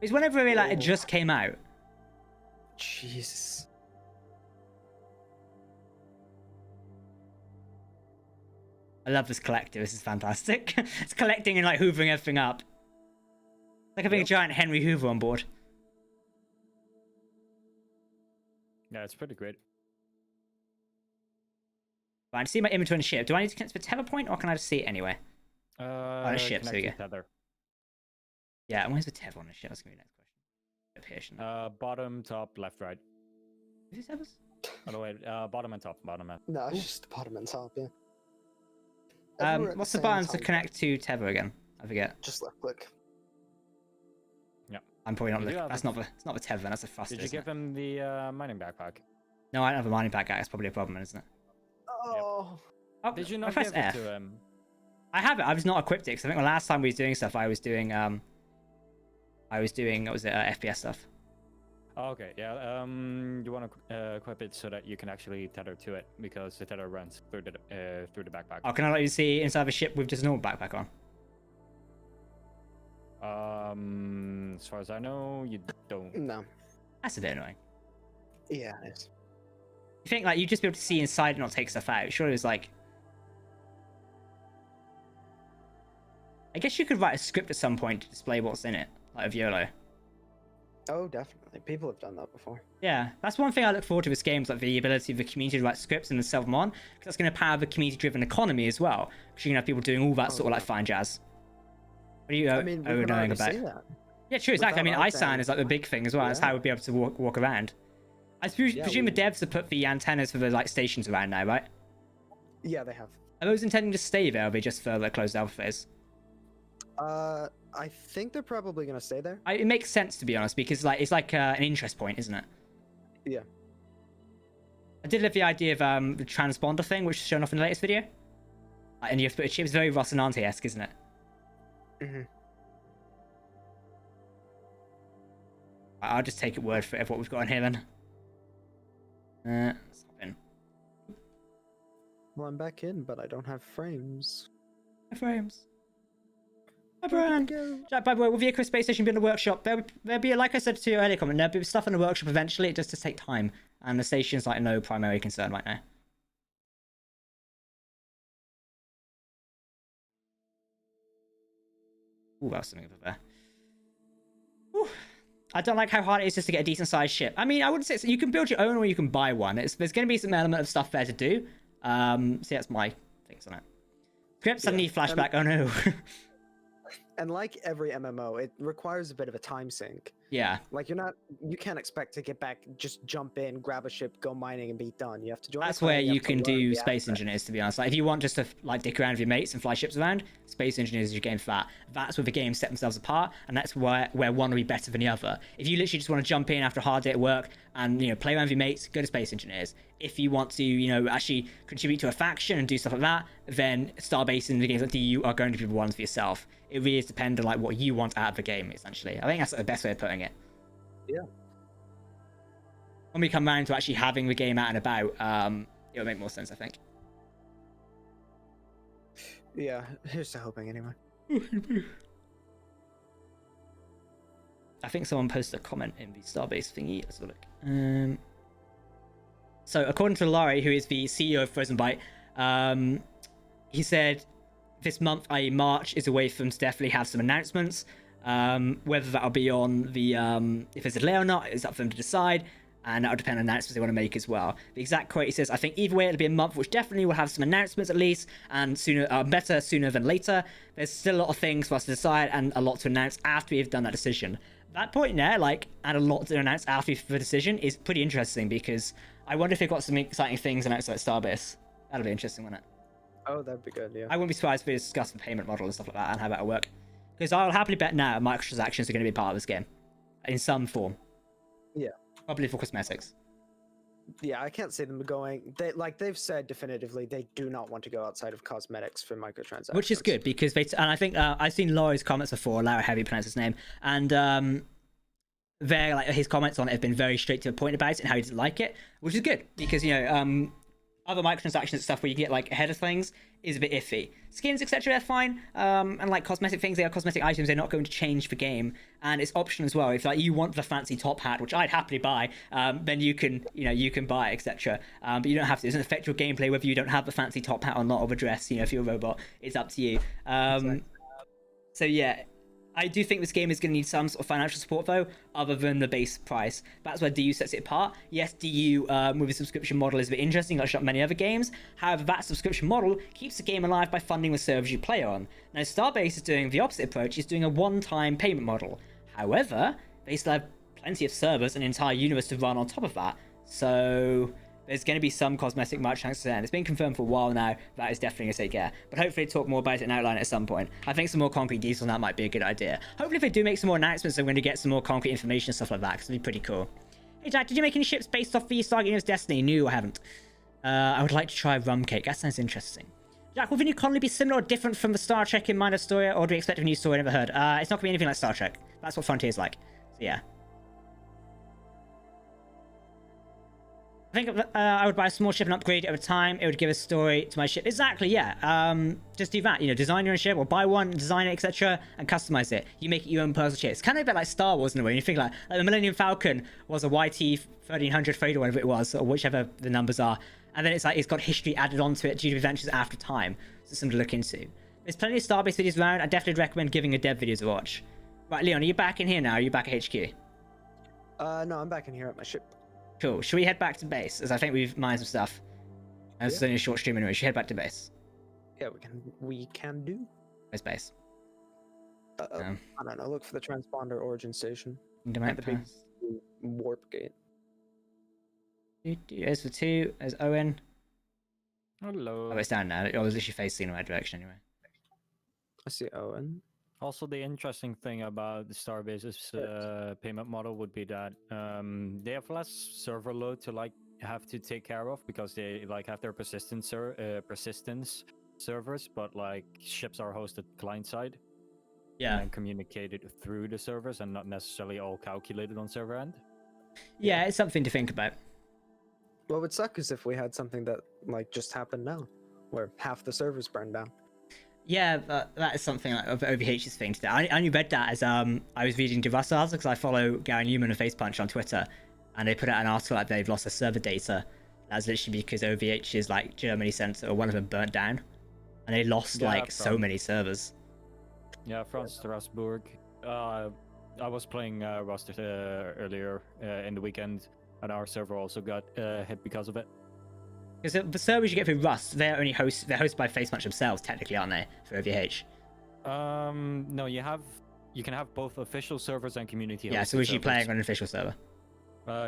It's whenever it like it just came out. Jesus. I love this collector. This is fantastic. It's collecting and like hoovering everything up. Like having a giant Henry Hoover on board. Yeah, it's pretty great. Fine, see my inventory on the ship. Do I need to connect to the tether point or can I just see it anyway? The ship, so yeah. Tether. Yeah, and where's the tether on the ship? That's gonna be the next question. Up here, shouldn't it? Bottom, top, left, right. Is it tethers? Oh no, wait, bottom and top, bottom and. No, it's just the bottom and top, yeah. Everywhere at What's the same buttons to time. connect to tether again? I forget. Just left click. I'm probably not. You do have That's a- not the. It's not the tether. That's a thruster. Did you isn't give him the mining backpack? it? No, I don't have a mining pack. That's probably a problem, isn't it? Oh. Oh, Did you I not press give F. it to him? I have it. I was not equipped it because I think the last time we was doing stuff, I was doing what was it, FPS stuff. Oh, okay, yeah. You want to equip it so that you can actually tether to it because the tether runs through the backpack. Oh, can I let you see inside the ship with just a normal backpack on? As far as I know, you don't. No. That's a bit annoying. Yeah, it is. You think like you'd just be able to see inside and not take stuff out? Surely it was like. I guess you could write a script at some point to display what's in it, like a YOLO. Oh, definitely. People have done that before. Yeah, that's one thing I look forward to with games, like the ability of the community to write scripts and then sell them on, because that's going to power the community-driven economy as well. Because you're going to have people doing all that sort of like fine jazz. What are you knowing about? That. Yeah, true, exactly. I mean, Without ISAN is like the big thing as well. That's how we'd be able to walk around. I presume the devs have put the antennas for the like stations around now, right? Yeah, they have. Are those intending to stay there, or are they just for the closed alpha phase? I think they're probably gonna stay there. It makes sense, to be honest, because like it's like an interest point, isn't it? Yeah. I did love the idea of the transponder thing, which was shown off in the latest video. And you have to put a chip. It's very Rocinante-esque, isn't it? Mm-hmm. I'll just take it word for it of what we've got in here then. Let's hop in. Well, I'm back in, but I don't have frames. No frames. Jack, by the way, with the Icarus Space Station being in the workshop, there'll be, like I said to your earlier comment, there'll be stuff in the workshop eventually. It just does take time, and the station's like no primary concern right now. Ooh, that was something over there. Ooh. I don't like how hard it is just to get a decent sized ship. I mean, I wouldn't say so. You can build your own or you can buy one. There's going to be some element of stuff there to do. So that's my things on it. Script suddenly flashback. Oh no. And like every MMO, it requires a bit of a time sink. Yeah. Like you can't expect to get back, just jump in, grab a ship, go mining, and be done. You have to join. That's where you can do Space Engineers, to be honest. Like if you want just to like dick around with your mates and fly ships around, Space Engineers is your game for that. That's where the games set themselves apart, and that's where one will be better than the other. If you literally just want to jump in after a hard day at work and play around with your mates, go to Space Engineers. If you want to actually contribute to a faction and do stuff like that, then Starbase and the games like DU are going to be the ones for yourself. It really is dependent on like what you want out of the game, essentially. I think that's the best way of putting it. Yeah. When we come around to actually having the game out and about, it'll make more sense, I think. Yeah, here's to hoping anyway. I think someone posted a comment in the Starbase thingy. Let's have a look. So according to Laurie, who is the CEO of Frozen Byte, he said this month, i.e. March, is a way for them to definitely have some announcements. Whether that'll be on the if there's a delay or not is up for them to decide, and that'll depend on announcements they want to make as well. The exact quote, he says, I think either way it'll be a month, which definitely will have some announcements at least, and better sooner than later. There's still a lot of things for us to decide and a lot to announce after we've done that decision. That point there, and a lot to announce after the decision, is pretty interesting, because I wonder if they've got some exciting things announced like Starbase. That'll be interesting, wouldn't it? Oh, that'd be good, yeah. I wouldn't be surprised if we discuss the payment model and stuff like that and how that'll work. Because I'll happily bet now microtransactions are going to be part of this game. In some form. Yeah. Probably for cosmetics. Yeah, I can't see them going... They've said definitively they do not want to go outside of cosmetics for microtransactions. Which is good, because and I think I've seen Laurie's comments before, Laura, how you pronounce his name, and his comments on it have been very straight to the point about it and how he didn't like it, which is good, because, other microtransactions stuff where you get ahead of things is a bit iffy. Skins, etc., they're fine. And cosmetic things, they are cosmetic items. They're not going to change the game, and it's optional as well. If you want the fancy top hat, which I'd happily buy, then you can buy, etc. But you don't have to. It doesn't affect your gameplay whether you don't have the fancy top hat or not, or the dress. If you're a robot, it's up to you. Exactly. So yeah. I do think this game is going to need some sort of financial support, though, other than the base price. That's where DU sets it apart. Yes, DU with a subscription model is a bit interesting, like many other games. However, that subscription model keeps the game alive by funding the servers you play on. Now, Starbase is doing the opposite approach. It's doing a one-time payment model. However, they still have plenty of servers and an entire universe to run on top of that. So there's going to be some cosmetic microtransactions, and it's been confirmed for a while now. That is definitely going to take care. But hopefully talk more about it and outline it at some point. I think some more concrete details on that might be a good idea. Hopefully if they do make some more announcements, I'm going to get some more concrete information and stuff like that, because it'd be pretty cool. Hey Jack, did you make any ships based off the Stargate Universe Destiny? No, I haven't. I would like to try rum cake. That sounds interesting. Jack, will the new colony be similar or different from the Star Trek in Mind of Story, or do we expect a new story I never heard? It's not going to be anything like Star Trek. That's what Frontier's like. So yeah. I think I would buy a small ship and upgrade it over time. It would give a story to my ship. Exactly, yeah. Just do that. You know, design your own ship or buy one, design it, etc., and customize it. You make it your own personal ship. It's kind of a bit like Star Wars in a way. You think like the Millennium Falcon was a YT 1300 freight or whatever it was, or whichever the numbers are. And then it's like it's got history added onto it due to adventures after time. So it's something to look into. There's plenty of Starbase videos around. I definitely recommend giving a dev videos a watch. Right, Leon, are you back in here now? Are you back at HQ? No, I'm back in here at my ship. Cool. Should we head back to base? As I think we've mined some stuff. And it's only a short stream anyway. Should we head back to base? Yeah, we can do. Where's base? I don't know. Look for the transponder origin station. At the big warp gate. There's for 2. There's Owen. Hello. Oh, it's down now. I was literally facing in my direction anyway. I see Owen. Also, the interesting thing about the Starbase's payment model would be that they have less server load to like have to take care of because they like have their persistence servers, but like ships are hosted client side. Yeah. And communicated through the servers and not necessarily all calculated on server end. Yeah, it's something to think about. What would suck is if we had something that like just happened now, where half the servers burned down. Yeah, that is something like OVH's thing today. I only read that as I was reading DeRuss articles because I follow Gary Newman and Facepunch on Twitter, and they put out an article like they've lost their server data. That's literally because OVH's like Germany center or one of them burnt down, and they lost so many servers. Yeah, from Strasbourg. I was playing Rust earlier in the weekend, and our server also got hit because of it. Because the servers you get through Rust, they're hosted by Facepunch themselves, technically, aren't they? For OVH. No, you can have both official servers and community hosted. Yeah, so was you playing on an official server?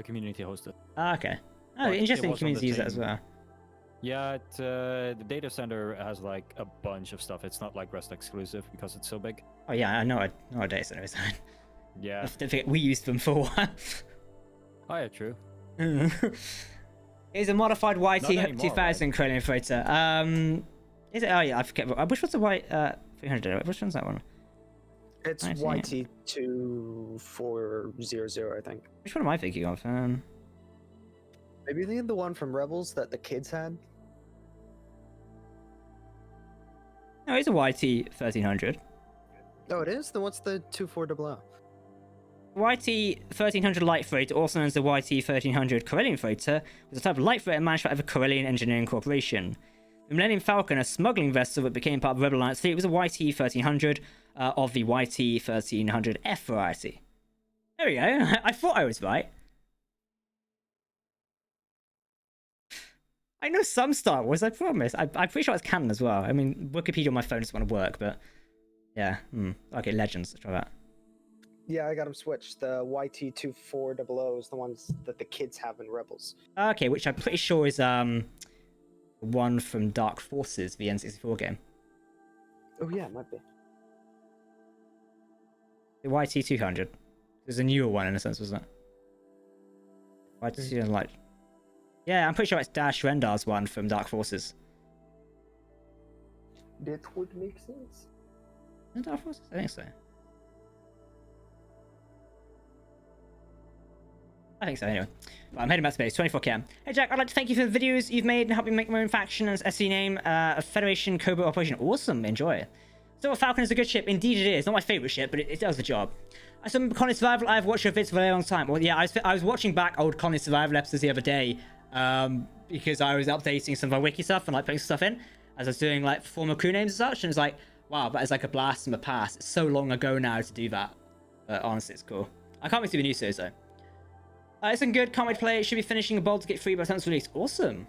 Community hosted. Ah, okay. Oh, interesting community use that as well. Yeah, the data center has like a bunch of stuff. It's not like Rust exclusive because it's so big. Oh yeah, I know what data center is. Yeah. We used them for a while. Oh yeah, true. It's a modified YT anymore, 2000 Corellian freighter. Is it? Oh yeah, I forget. Which one's the Y 300? Which one's that one? It's YT 2400, I think. Which one am I thinking of? Maybe you think of the one from Rebels that the kids had. No, it's a YT 1300. Oh, it is. Then what's the 2400? YT 1300 light freighter, also known as the YT 1300 Corellian freighter, was a type of light freighter manufactured by the Corellian Engineering Corporation. The Millennium Falcon, a smuggling vessel that became part of the Rebel Alliance fleet, was a YT 1300 of the YT 1300F variety. There we go. I thought I was right. I know some Star Wars, I promise. I'm pretty sure it's canon as well. I mean, Wikipedia on my phone doesn't want to work, but yeah. Okay, Legends. Let's try that. Yeah, I got them switched. The YT 2400 is the ones that the kids have in Rebels. Okay, which I'm pretty sure is one from Dark Forces, the N64 game. Oh yeah, it might be. The YT 200. There's a newer one in a sense, wasn't it? YT 200 Light. Yeah, I'm pretty sure it's Dash Rendar's one from Dark Forces. That would make sense. Is it Dark Forces? I think so. I think so, anyway. Well, I'm heading back to base, 24 km. Hey Jack, I'd like to thank you for the videos you've made and help me make my own faction and SE name, a Federation Cobra operation. Awesome, enjoy. So Falcon is a good ship, indeed it is. Not my favourite ship, but it does the job. As some Colony Survival, I've watched your vids for a very long time. Well, yeah, I was watching back old Colony Survival episodes the other day, because I was updating some of our wiki stuff and like putting stuff in, as I was doing like former crew names and such, and it's like, wow, that is like a blast from the past. It's so long ago now to do that. But honestly, it's cool. I can't wait to see the new series though. It's been good, can't wait to play. It should be finishing a Baldur's Gate 3 by the time it's released. Awesome.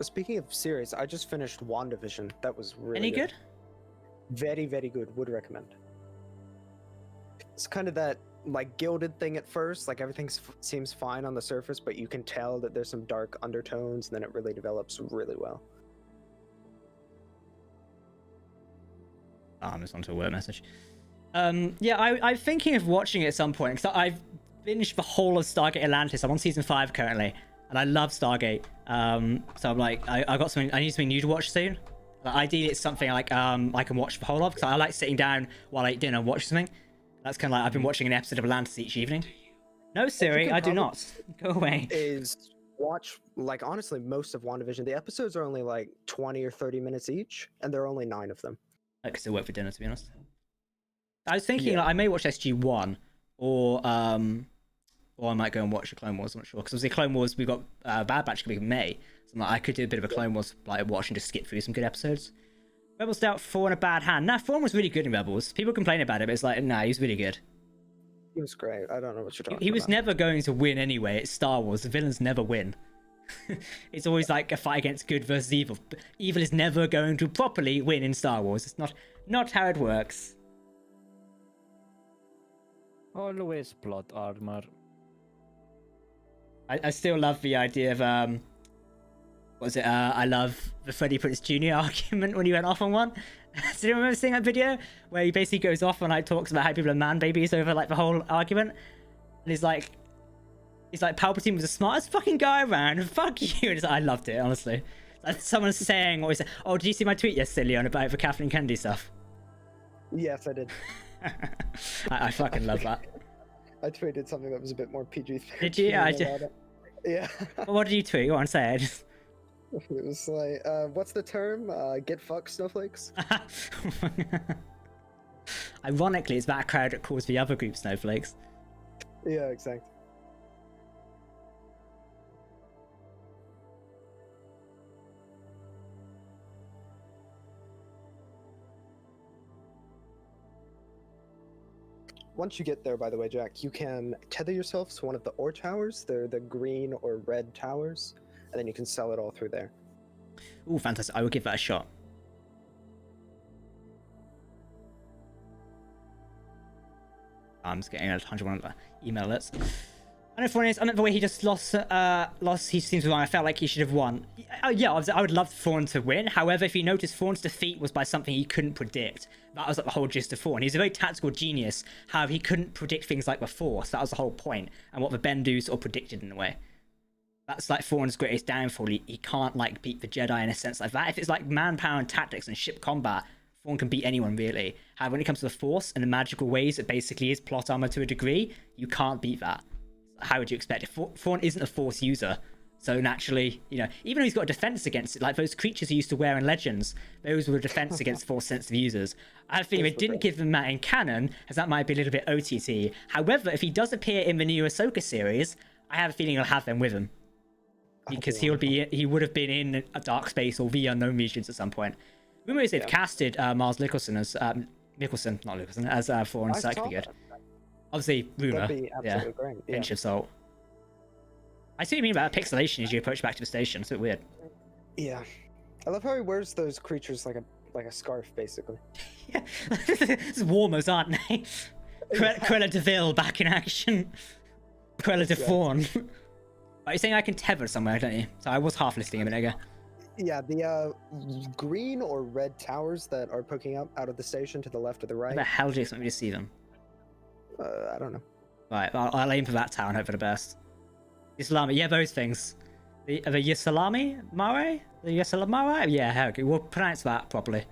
Speaking of series, I just finished WandaVision. That was really Any good? Very, very good. Would recommend. It's kind of that like gilded thing at first, like everything seems fine on the surface, but you can tell that there's some dark undertones, and then it really develops really well. Oh, I'm just onto a word message. Yeah, I'm thinking of watching it at some point, because I've binged the whole of Stargate Atlantis. I'm on season 5 currently, and I love Stargate. So I'm like, I got something. I need something new to watch soon. Like, ideally, it's something like I can watch the whole of, because I like sitting down while I eat dinner and watch something. That's kind of like I've been watching an episode of Atlantis each evening. No, Siri, I do not. Go away. Is watch, like, honestly, most of WandaVision. The episodes are only like 20 or 30 minutes each, and there are only 9 of them. I could still work for dinner, to be honest. I was thinking Yeah. like, I may watch SG1 or I might go and watch the Clone Wars. I'm not sure because obviously Clone Wars we've got Bad Batch could be in May, so like, I could do a bit of a Clone Wars like watch and just skip through some good episodes. Rebels dealt Thrawn in a bad hand. Nah, Thrawn was really good in Rebels. People complain about it, but it's like, nah, he was really good. He was great. I don't know what you're talking about. He was never going to win anyway. It's Star Wars. The villains never win. It's always like a fight against good versus evil. Evil is never going to properly win in Star Wars. It's not how it works. Always plot armor. I still love the idea of what was it? I love the Freddie Prinze Jr. argument when he went off on one. Do you remember seeing that video where he basically goes off and like talks about how people are man babies over like the whole argument? And he's like Palpatine was the smartest fucking guy around. Fuck you. And it's like, I loved it, honestly. Like someone saying, what he said, oh, did you see my tweet yesterday, Leon, about the Kathleen Kennedy stuff? Yes, I did. I fucking love that. I tweeted something that was a bit more PG-13. Did you? Yeah, I did. Yeah. What did you tweet? Go on, say it. It was like, what's the term? Get fucked, snowflakes? Ironically, it's that crowd that calls the other group snowflakes. Yeah, exactly. Once you get there, by the way, Jack, you can tether yourself to one of the ore towers. They're the green or red towers, and then you can sell it all through there. Ooh, fantastic. I will give that a shot. I'm just getting a 101 email alerts. I know Thrawn is, I meant the way he just lost, he seems wrong. I felt like he should have won. Yeah, I would love Thrawn to win. However, if you notice, Thrawn's defeat was by something he couldn't predict. That was like the whole gist of Thrawn. He's a very tactical genius. However, he couldn't predict things like the Force. That was the whole point. And what the Bendus sort of predicted in a way. That's like Thrawn's greatest downfall. He can't like beat the Jedi in a sense like that. If it's like manpower and tactics and ship combat, Thrawn can beat anyone really. However, when it comes to the Force and the magical ways, it basically is plot armor to a degree. You can't beat that. How would you expect it? Thrawn isn't a Force user, so naturally, you know, even though he's got a defense against it, like those creatures he used to wear in Legends, those were a defense against Force sensitive users. I have a feeling they didn't give them that in canon, as that might be a little bit OTT. However, if he does appear in the new Ahsoka series, I have a feeling he'll have them with him, because he would have been in a dark space or the unknown regions at some point. Rumor is they've casted Miles Nicholson as as Thrawn, so that could be good. Obviously, rumor. That'd be absolutely great. Yeah. Pinch of salt. I see what you mean about pixelation as you approach back to the station. It's a bit weird. Yeah. I love how he wears those creatures like a scarf, basically. Yeah, it's warmers, aren't they? Cruella de Vil back in action. Cruella de Fawn. You're saying I can tether somewhere, don't you? So I was half listening a minute ago. Yeah, the green or red towers that are poking up out of the station to the left or the right. Where the hell do you expect me to see them? I don't know. Right, I'll aim for that tower and hope for the best. Yasalami, yeah, those things. The Yasalami Mare? The Yasalamare? Yeah, okay, we'll pronounce that properly.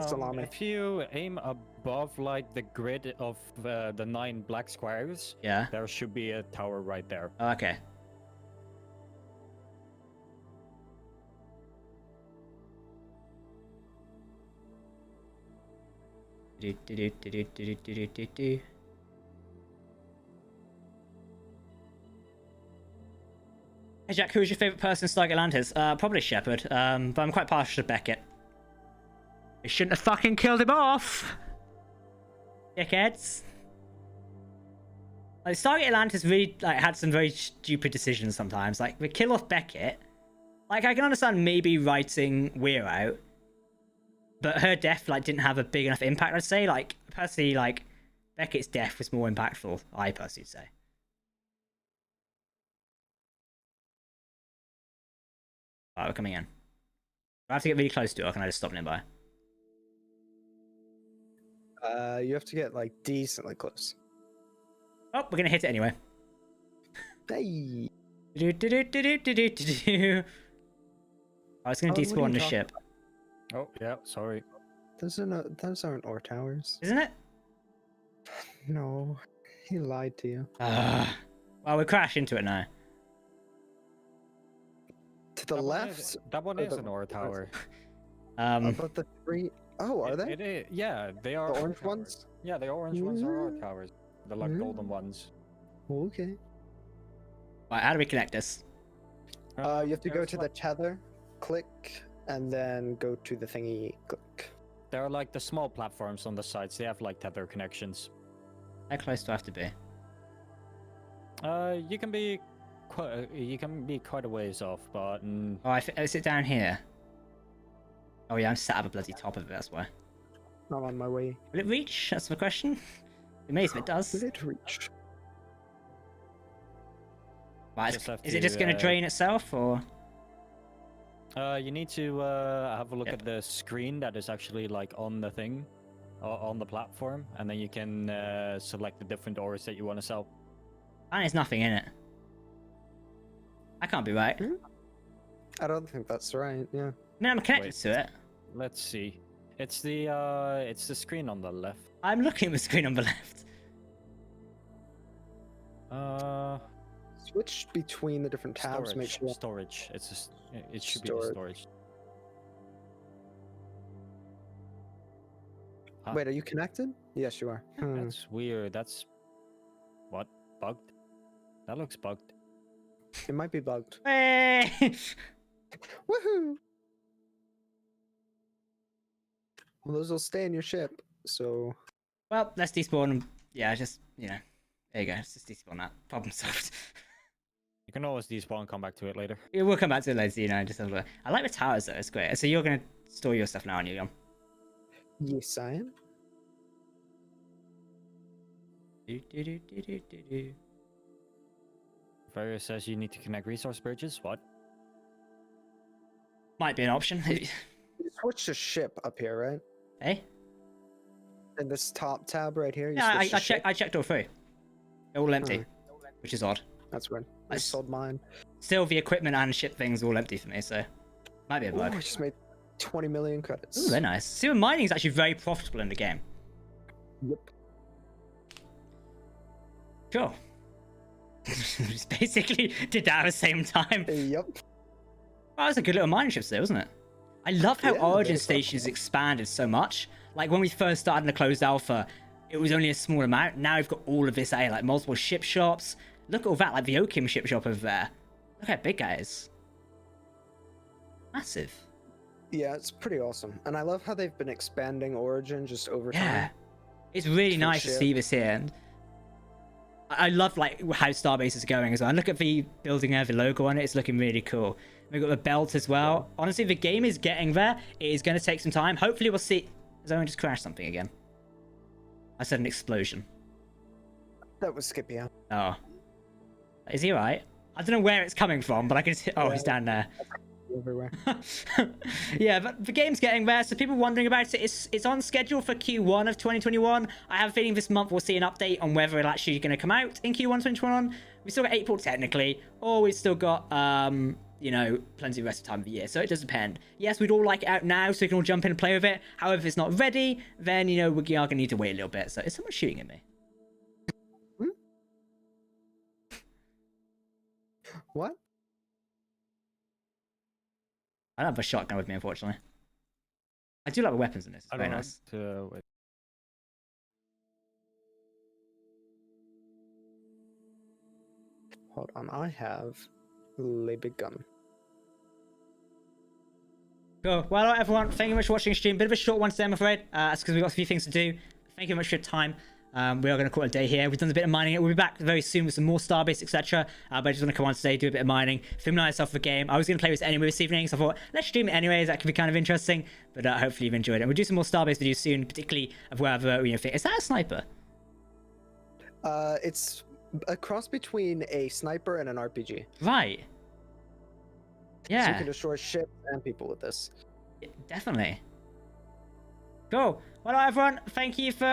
Salami. If you aim above like the grid of the 9 black squares, Yeah. there should be a tower right there. Oh, okay. Do. Hey Jack, who is your favourite person in Stargate Atlantis? Probably Shepard, but I'm quite partial to Beckett. They shouldn't have fucking killed him off! Dickheads. Like, Stargate Atlantis really had some very stupid decisions sometimes. Like, the kill off Beckett. Like, I can understand maybe writing Weir out, but her death didn't have a big enough impact, I'd say. Like, personally, Beckett's death was more impactful, I personally say. Alright, we're coming in. I have to get really close to it, or can I just stop nearby? You have to get decently close. Oh, we're gonna hit it anyway. Hey. I was gonna despawn the ship. Oh, yeah, sorry. Those aren't ore towers. Isn't it? No. He lied to you. Well, we crash into it now. the left. That one or is the- an ore tower. But the three oh, are they? It is, yeah, they are. The ore orange towers. ones? Yeah, the orange ones are ore Mm. towers. The like golden ones. Okay. Right, how do we connect this? You have to go there's to the tether, click, and then go to the thingy, click. There are like the small platforms on the sides. They have like tether connections. How close do I have to be? You can be quite a ways off, but Oh, is it down here? Oh yeah, I'm sat at the bloody top of it, that's why. I'm on my way. Will it reach? That's the question. Be amazed if it does. Will it reach? Right, Just have is it just going to to, drain itself, or? you need to have a look Yep. at the screen that is actually like on the thing, on the platform, and then you can select the different ores that you want to sell. And there's nothing in it. That can't be right. I don't think that's right. Yeah. No, I'm connected Wait. to it. Let's see. It's the screen on the left. I'm looking at the screen on the left. Switch between the different tabs. Make sure. Storage. It should be the storage. Ah, Wait, are you connected? Yes, you are. That's weird. That's what bugged. That looks bugged. It might be bugged. Hey! Woohoo! Well, those will stay in your ship. So Well, let's despawn. Yeah, just, you know. There you go. Let's just despawn that. Problem solved. You can always despawn and come back to it later. Yeah, we'll come back to it later, you know. Just have a... I like the towers, though. It's great. So you're going to store your stuff now, aren't you, Jon? yes, I am. Ferrier says you need to connect resource bridges. What? Might be an option. You switch to ship up here, right? Hey? In this top tab right here. You Yeah, switch to ship. I checked all three. They're all empty, which is odd. That's weird. I Nice. sold mine. Still, the equipment and ship things are all empty for me, so might be a Oh, bug. I just made 20 million credits. Ooh, they're nice. See, mining is actually very profitable in the game. Yep. Sure. Just basically did that at the same time. Yep. Oh, that was a good little mining ship there, wasn't it? I love how Yeah, Origin very Stations expanded so much. Like when we first started in the closed alpha, it was only a small amount. Now we've got all of this, like multiple ship shops. Look at all that, like the Oakham ship shop over there. Look how big that is. Massive. Yeah, it's pretty awesome. And I love how they've been expanding Origin just over time. Yeah. It's really For nice to sure. see this here. And I love like how Starbase is going as well. And look at the building there, the logo on it. It's looking really cool. We've got the belt as well. Honestly, the game is getting there. It is going to take some time. Hopefully we'll see. Has anyone just crashed something again? I said an explosion. That was Skippy out. Oh. Is he alright? I don't know where it's coming from, but I can see... Oh, he's down there. Everywhere. Yeah, but the game's getting there, so people wondering about it. It's on schedule for Q1 of 2021. I have a feeling this month we'll see an update on whether it's actually going to come out in Q1 2021. We've still got April technically, or we've still got, you know, plenty of the rest of the time of the year, so it does depend. Yes, we'd all like it out now, so we can all jump in and play with it. However, if it's not ready, then, you know, we are going to need to wait a little bit. So is someone shooting at me? What? I don't have a shotgun with me, unfortunately. I do like the weapons in this. It's I very don't nice. know. Wait. Hold on, I have a big gun. Cool. Well, all right, everyone, thank you very much for watching the stream. Bit of a short one today, I'm afraid. That's because we've got a few things to do. Thank you very much for your time. We are going to call it a day here. We've done a bit of mining. We'll be back very soon with some more Starbase, etc. But I just want to come on today, do a bit of mining, familiarize myself with the game. I was going to play this anyway this evening, so I thought, let's stream it anyways. That could be kind of interesting. But hopefully you've enjoyed it. We'll do some more Starbase videos soon, particularly of wherever you think. Is that a sniper? It's a cross between a sniper and an RPG. Right. So you Yeah, can destroy ships and people with this. definitely. Cool. Well, all right, everyone, thank you for